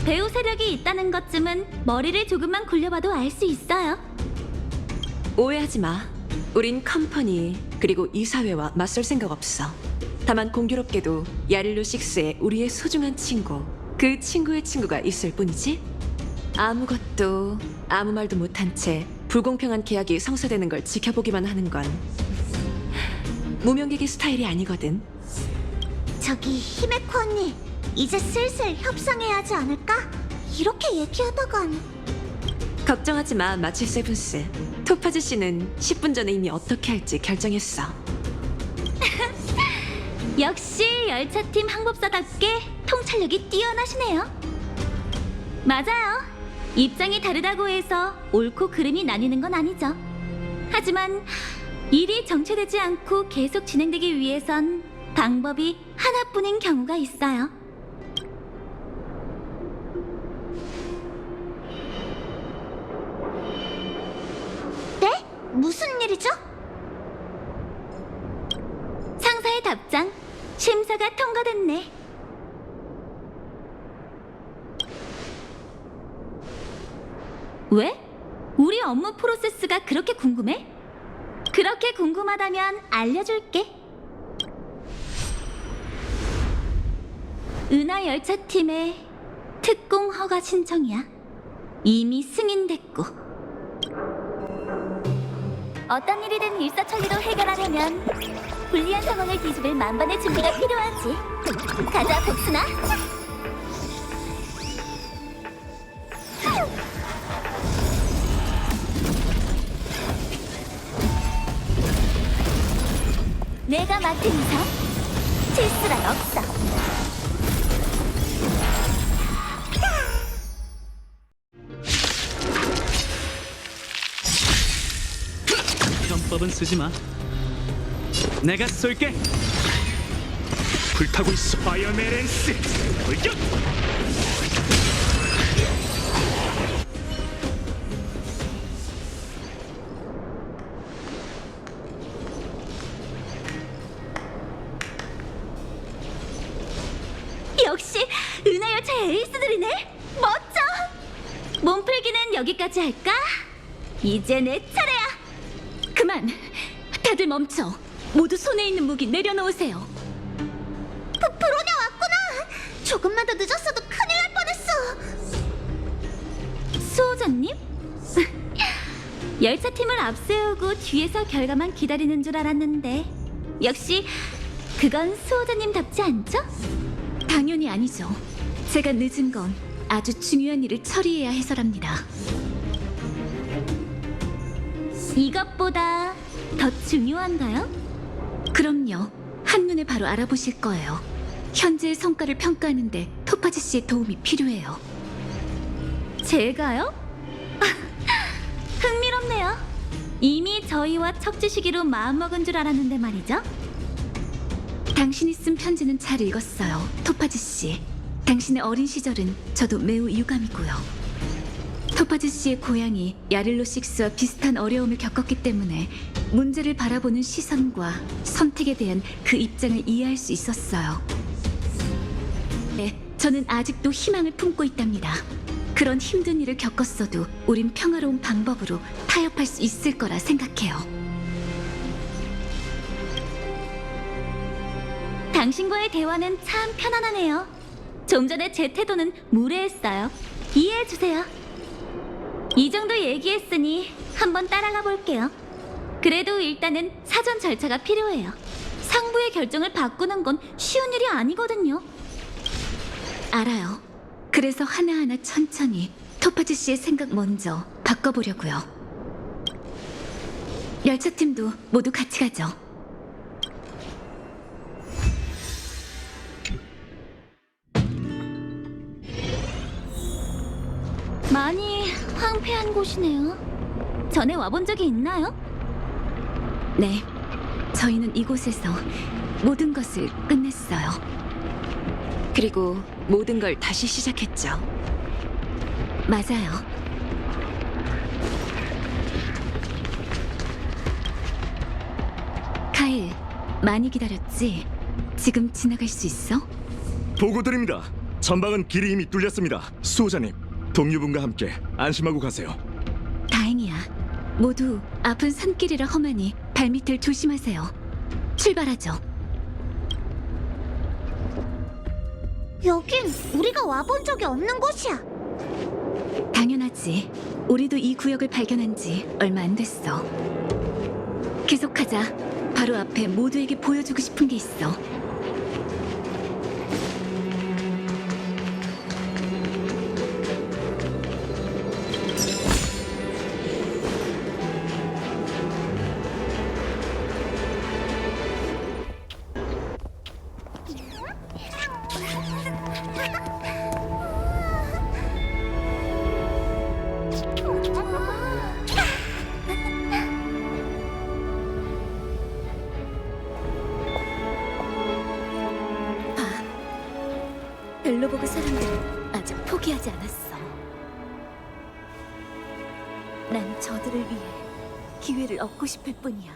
배우 세력이 있다는 것쯤은 머리를 조금만 굴려봐도 알 수 있어요. 오해하지 마. 우린 컴퍼니 그리고 이 사회와 맞설 생각 없어. 다만 공교롭게도 야릴로 6에 우리의 소중한 친구, 그 친구의 친구가 있을 뿐이지. 아무것도 아무 말도 못한 채 불공평한 계약이 성사되는 걸 지켜보기만 하는 건 무명객의 스타일이 아니거든. 저기 히메코 언니, 이제 슬슬 협상해야 하지 않을까? 이렇게 얘기하다간 걱정하지 마, 마치 세븐스. 토파즈 씨는 10분 전에 이미 어떻게 할지 결정했어. 역시 열차팀 항법사답게 통찰력이 뛰어나시네요. 맞아요. 입장이 다르다고 해서 옳고 그름이 나뉘는 건 아니죠. 하지만 일이 정체되지 않고 계속 진행되기 위해선 방법이 하나뿐인 경우가 있어요. 네? 무슨 일이죠? 상사의 답장. 심사가 통과됐네. 왜? 우리 업무 프로세스가 그렇게 궁금해? 그렇게 궁금하다면 알려줄게. 은하 열차팀의 특공 허가 신청이야. 이미 승인됐고. 어떤 일이든 일사천리로 해결하려면 불리한 상황을 뒤집을 만반의 준비가 필요하지. 가자, 복순아. 내가 맡은 이상 실수란 없어. 편법은 쓰지 마. 내가 쏠게. 불타고 있어. 파이어메렌스 돌격. 역시 은하열차의 에이스들이네. 멋져. 몸풀기는 여기까지 할까? 이제 내 차례야. 그만. 다들 멈춰. 모두 손에 있는 무기 내려놓으세요. 브로냐 왔구나. 조금만 더 늦었어도 큰일 날 뻔했어. 수호자님? 열차팀을 앞세우고 뒤에서 결과만 기다리는 줄 알았는데 역시 그건 수호자님답지 않죠? 당연히 아니죠. 제가 늦은 건 아주 중요한 일을 처리해야 해서랍니다. 이것보다 더 중요한가요? 그럼요. 한눈에 바로 알아보실 거예요. 현재의 성과를 평가하는데 토파즈 씨의 도움이 필요해요. 제가요? 흥미롭네요. 이미 저희와 척지시기로 마음먹은 줄 알았는데 말이죠. 당신이 쓴 편지는 잘 읽었어요, 토파즈 씨. 당신의 어린 시절은 저도 매우 유감이고요. 토파즈 씨의 고향이 야릴로 6와 비슷한 어려움을 겪었기 때문에 문제를 바라보는 시선과 선택에 대한 그 입장을 이해할 수 있었어요. 네, 저는 아직도 희망을 품고 있답니다. 그런 힘든 일을 겪었어도 우린 평화로운 방법으로 타협할 수 있을 거라 생각해요. 당신과의 대화는 참 편안하네요. 좀 전에 제 태도는 무례했어요. 이해해주세요. 이 정도 얘기했으니 한번 따라가 볼게요. 그래도 일단은 사전 절차가 필요해요. 상부의 결정을 바꾸는 건 쉬운 일이 아니거든요. 알아요. 그래서 하나하나 천천히 토파즈 씨의 생각 먼저 바꿔보려고요. 열차팀도 모두 같이 가죠. 많이 황폐한 곳이네요. 전에 와본 적이 있나요? 네, 저희는 이곳에서 모든 것을 끝냈어요. 그리고 모든 걸 다시 시작했죠. 맞아요. 카일, 많이 기다렸지? 지금 지나갈 수 있어? 보고드립니다. 전방은 길이 이미 뚫렸습니다. 수호자님, 동료분과 함께 안심하고 가세요. 다행이야. 모두 아픈 산길이라 험하니 발밑을 조심하세요. 출발하죠. 여긴 우리가 와본 적이 없는 곳이야. 당연하지. 우리도 이 구역을 발견한 지 얼마 안 됐어. 계속하자. 바로 앞에 모두에게 보여주고 싶은 게 있어. 벨로보그 사람들은 아직 포기하지 않았어. 난 저들을 위해 기회를 얻고 싶을 뿐이야.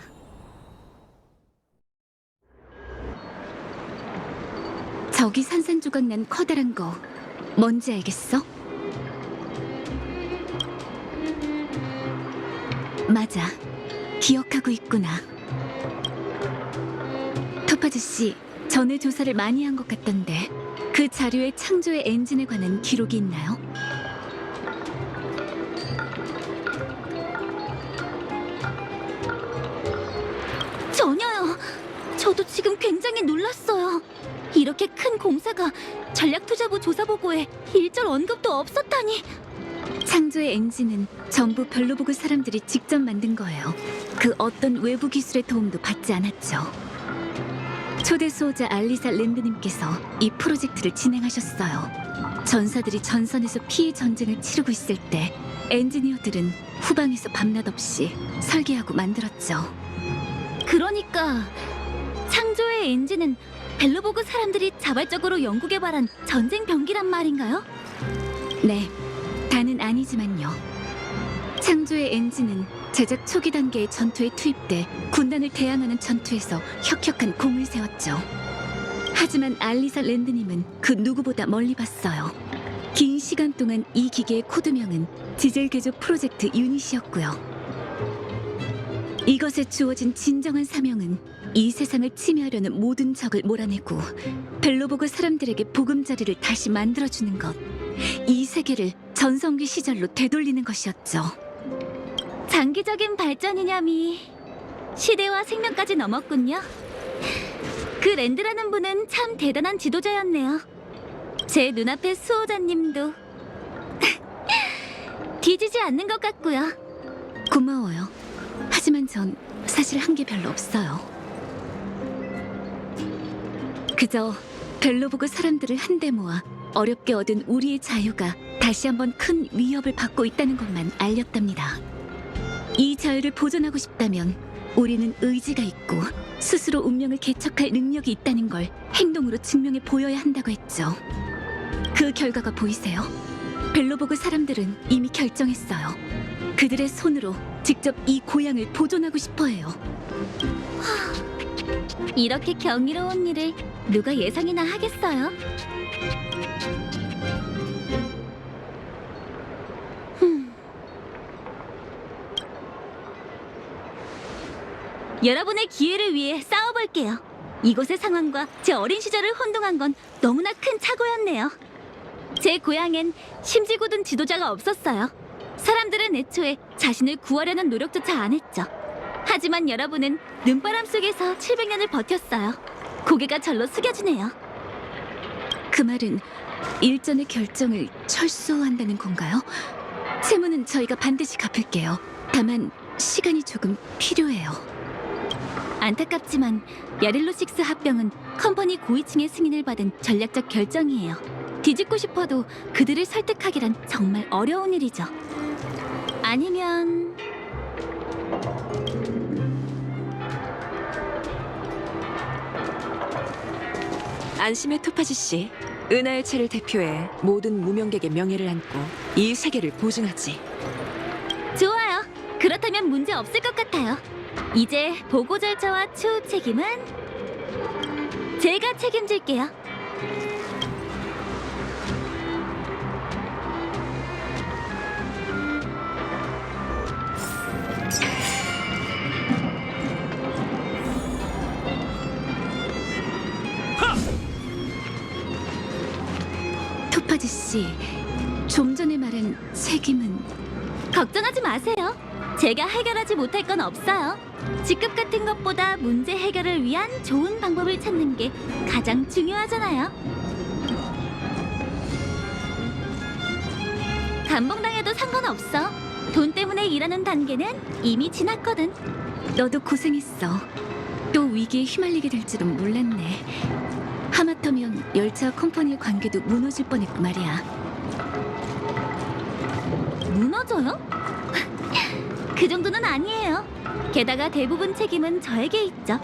저기 산산조각 난 커다란 거 뭔지 알겠어? 맞아. 기억하고 있구나. 토파즈 씨, 전에 조사를 많이 한 것 같던데 그 자료에 창조의 엔진에 관한 기록이 있나요? 전혀요. 저도 지금 굉장히 놀랐어요. 이렇게 큰 공사가 전략투자부 조사보고에 일절 언급도 없었다니. 창조의 엔진은 전부 벨로보그 사람들이 직접 만든 거예요. 그 어떤 외부 기술의 도움도 받지 않았죠. 초대 수호자 알리사 랜드님께서 이 프로젝트를 진행하셨어요. 전사들이 전선에서 피해 전쟁을 치르고 있을 때 엔지니어들은 후방에서 밤낮 없이 설계하고 만들었죠. 그러니까 창조의 엔진은 벨로보그 사람들이 자발적으로 연구 개발한 전쟁 병기란 말인가요? 네, 다는 아니지만요. 창조의 엔진은 제작 초기 단계의 전투에 투입돼 군단을 대항하는 전투에서 혁혁한 공을 세웠죠. 하지만 알리사 랜드님은 그 누구보다 멀리 봤어요. 긴 시간 동안 이 기계의 코드명은 지젤 개조 프로젝트 유닛이었고요. 이것에 주어진 진정한 사명은 이 세상을 침해하려는 모든 적을 몰아내고 벨로보그 사람들에게 보금자리를 다시 만들어주는 것, 이 세계를 전성기 시절로 되돌리는 것이었죠. 장기적인 발전이냐미 시대와 생명까지 넘었군요. 그 랜드라는 분은 참 대단한 지도자였네요. 제 눈앞의 수호자님도 뒤지지 않는 것 같고요. 고마워요. 하지만 전 사실 한 게 별로 없어요. 그저 벨로보그 사람들을 한데 모아 어렵게 얻은 우리의 자유가 다시 한번 큰 위협을 받고 있다는 것만 알렸답니다. 이 자유를 보존하고 싶다면 우리는 의지가 있고 스스로 운명을 개척할 능력이 있다는 걸 행동으로 증명해 보여야 한다고 했죠. 그 결과가 보이세요? 벨로보그 사람들은 이미 결정했어요. 그들의 손으로 직접 이 고향을 보존하고 싶어 해요. 이렇게 경이로운 일을 누가 예상이나 하겠어요? 여러분의 기회를 위해 싸워볼게요. 이곳의 상황과 제 어린 시절을 혼동한 건 너무나 큰 착오였네요. 제 고향엔 심지궂은 지도자가 없었어요. 사람들은 애초에 자신을 구하려는 노력조차 안 했죠. 하지만 여러분은 눈바람 속에서 700년을 버텼어요. 고개가 절로 숙여지네요. 그 말은 일전의 결정을 철수한다는 건가요? 채무는 저희가 반드시 갚을게요. 다만 시간이 조금 필요해요. 안타깝지만 야릴로6 합병은 컴퍼니 고위층의 승인을 받은 전략적 결정이에요. 뒤집고 싶어도 그들을 설득하기란 정말 어려운 일이죠. 아니면... 안심의 토파즈 씨, 은하의 채를 대표해 모든 무명객의 명예를 안고 이 세계를 보증하지. 좋아요. 그렇다면 문제 없을 것 같아요. 이제 보고 절차와 추후 책임은 제가 책임질게요. 토파즈 씨, 좀 전에 말한 책임은... 걱정하지 마세요. 제가 해결하지 못할 건 없어요. 직급 같은 것보다 문제 해결을 위한 좋은 방법을 찾는 게 가장 중요하잖아요. 감봉당해도 상관없어. 돈 때문에 일하는 단계는 이미 지났거든. 너도 고생했어. 또 위기에 휘말리게 될 줄은 몰랐네. 하마터면 열차와 컴퍼니의 관계도 무너질 뻔했고 말이야. 무너져요? 그 정도는 아니에요. 게다가 대부분 책임은 저에게 있죠.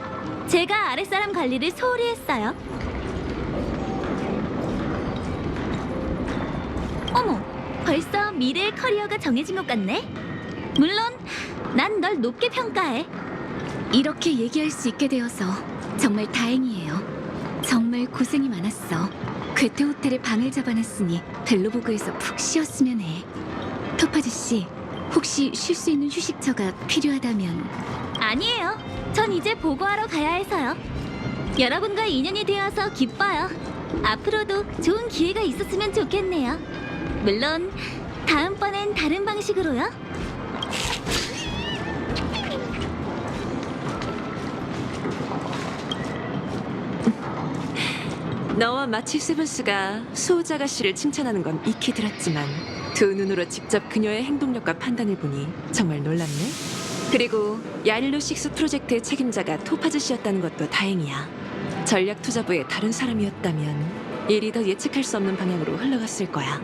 제가 아랫사람 관리를 소홀히 했어요. 어머, 벌써 미래의 커리어가 정해진 것 같네. 물론 난 널 높게 평가해. 이렇게 얘기할 수 있게 되어서 정말 다행이에요. 정말 고생이 많았어. 괴테 호텔에 방을 잡아놨으니 벨로보그에서 푹 쉬었으면 해. 토파즈 씨, 혹시 쉴 수 있는 휴식처가 필요하다면... 아니에요. 전 이제 보고하러 가야 해서요. 여러분과 인연이 되어서 기뻐요. 앞으로도 좋은 기회가 있었으면 좋겠네요. 물론 다음번엔 다른 방식으로요. 너와 마치 세븐스가 수호자가 씨를 칭찬하는 건 익히 들었지만 두 눈으로 직접 그녀의 행동력과 판단을 보니 정말 놀랍네. 그리고 야릴로6 프로젝트의 책임자가 토파즈 씨였다는 것도 다행이야. 전략투자부의 다른 사람이었다면 일이 더 예측할 수 없는 방향으로 흘러갔을 거야.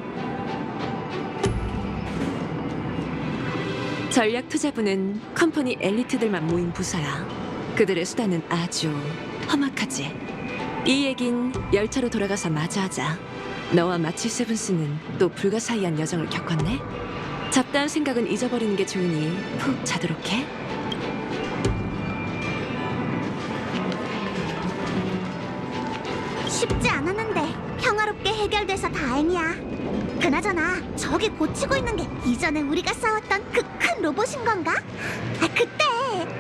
전략투자부는 컴퍼니 엘리트들만 모인 부서야. 그들의 수단은 아주 험악하지. 이 얘긴 열차로 돌아가서 마저 하자. 너와 마치 세븐스는 또 불가사의한 여정을 겪었네. 잡다한 생각은 잊어버리는 게 좋으니 푹 자도록 해. 쉽지 않았는데 평화롭게 해결돼서 다행이야. 그나저나 저기 고치고 있는 게 이전에 우리가 싸웠던 그 큰 로봇인 건가? 아, 그때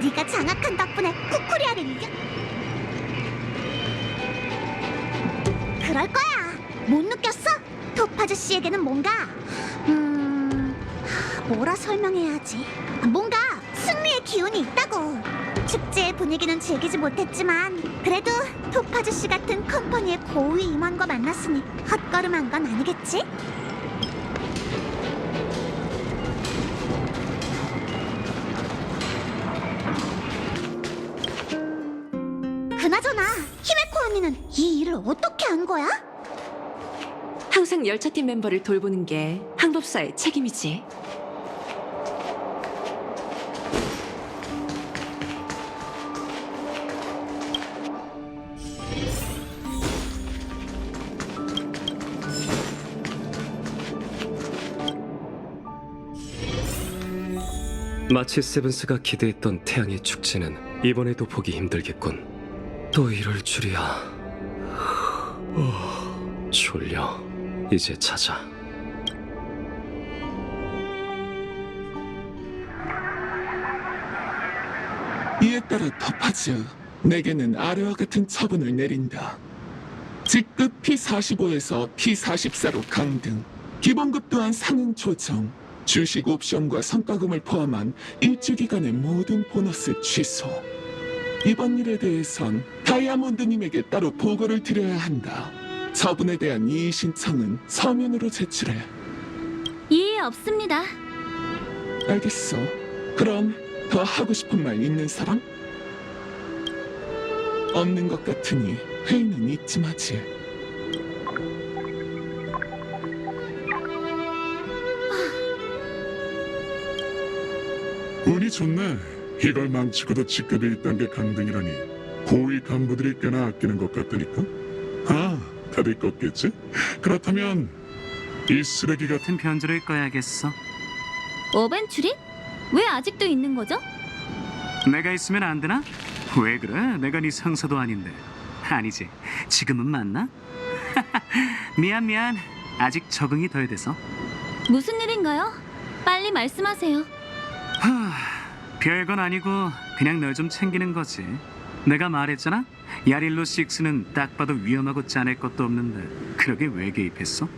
네가 장악한 덕분에 쿠쿠리아를 이겨. 그럴 거야. 못 느꼈어? 토파즈 씨에게는 뭔가 뭐라 설명해야지. 뭔가 승리의 기운이 있다고. 축제의 분위기는 즐기지 못했지만 그래도 토파즈 씨 같은 컴퍼니의 고위 임원과 만났으니 헛걸음한 건 아니겠지? 그나저나 히메코 언니는 이 일을 어떻게 한 거야? 항상 열차팀 멤버를 돌보는 게 항법사의 책임이지. 마치 세븐스가 기대했던 태양의 축제는 이번에도 보기 힘들겠군. 또 이럴 줄이야. 졸려. 이제 자자. 이에 따라 토파즈, 내게는 아래와 같은 처분을 내린다. 직급 P45에서 P44로 강등, 기본급 또한 상응 조정, 주식 옵션과 성과금을 포함한 일주기간의 모든 보너스 취소. 이번 일에 대해선 다이아몬드님에게 따로 보고를 드려야 한다. 처분에 대한 이의 신청은 서면으로 제출해. 이해 없습니다. 알겠어. 그럼 더 하고 싶은 말 있는 사람? 없는 것 같으니 회의는 이쯤 하지. 운이 좋네. 이걸 망치고도 직급이 1단계 강등이라니. 고위 간부들이 꽤나 아끼는 것 같다니까. 아, 다들 껐겠지? 그렇다면 이 쓰레기 같은 편지를 꺼야겠어. 어벤츄리? 왜 아직도 있는 거죠? 내가 있으면 안 되나? 왜 그래? 내가 네 상사도 아닌데. 아니지. 지금은 맞나? 미안. 아직 적응이 덜 돼서. 무슨 일인가요? 빨리 말씀하세요. 별건 아니고 그냥 널 좀 챙기는 거지. 내가 말했잖아? 야릴로 6는 딱 봐도 위험하고 짜낼 것도 없는데 그러게 왜 개입했어?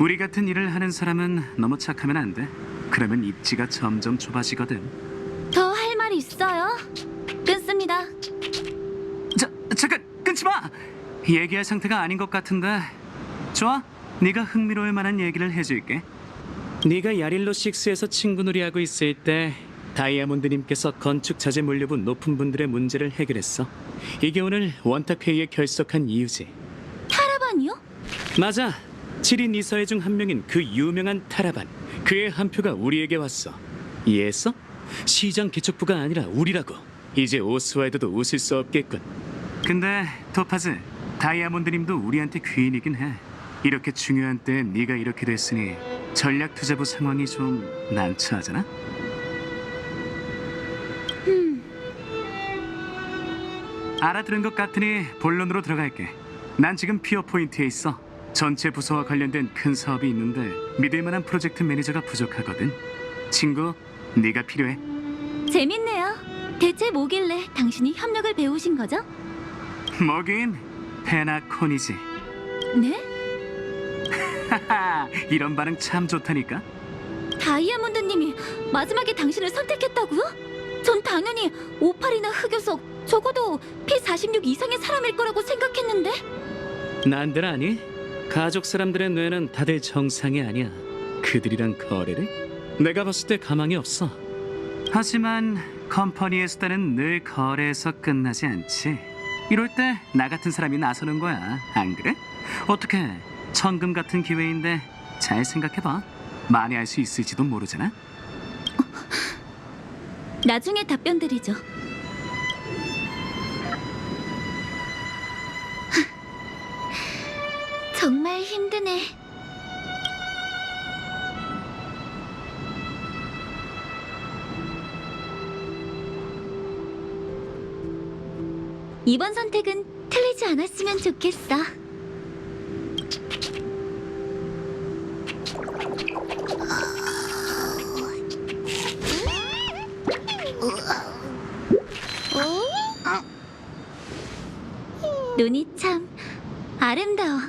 우리 같은 일을 하는 사람은 너무 착하면 안 돼. 그러면 입지가 점점 좁아지거든. 더 할 말 있어요? 끊습니다. 잠깐 끊지 마. 얘기할 상태가 아닌 것 같은데. 좋아. 네가 흥미로울 만한 얘기를 해줄게. 네가 야릴로 6에서 친구놀이 하고 있을 때 다이아몬드님께서 건축 자재 물류부 높은 분들의 문제를 해결했어. 이게 오늘 원탁 회의에 결석한 이유지. 타라반이요? 맞아. 7인 이사회 중 한 명인 그 유명한 타라반. 그의 한 표가 우리에게 왔어. 이해했어? 시장 개척부가 아니라 우리라고. 이제 오스와이드도 웃을 수 없겠군. 근데 토파즈, 다이아몬드님도 우리한테 귀인이긴 해. 이렇게 중요한 때 네가 이렇게 됐으니 전략투자부 상황이 좀 난처하잖아? 알아들은 것 같으니 본론으로 들어갈게. 난 지금 피어 포인트에 있어. 전체 부서와 관련된 큰 사업이 있는데 믿을 만한 프로젝트 매니저가 부족하거든. 친구, 네가 필요해. 재밌네요. 대체 뭐길래 당신이 협력을 배우신 거죠? 뭐긴 페나콘이지. 네? 하하, 이런 반응 참 좋다니까. 다이아몬드님이 마지막에 당신을 선택했다고요? 전 당연히 58이나 흑요석, 적어도 P46 이상의 사람일 거라고 생각했는데. 난들 아니? 가족 사람들의 뇌는 다들 정상이 아니야. 그들이랑 거래를? 내가 봤을 때 가망이 없어. 하지만 컴퍼니의 수단은 늘 거래에서 끝나지 않지. 이럴 때 나 같은 사람이 나서는 거야. 안 그래? 어떻게 천금 같은 기회인데 잘 생각해봐. 만회할 수 있을지도 모르잖아. 나중에 답변 드리죠. 정말 힘드네. 이번 선택은 틀리지 않았으면 좋겠어. 눈이 참 아름다워.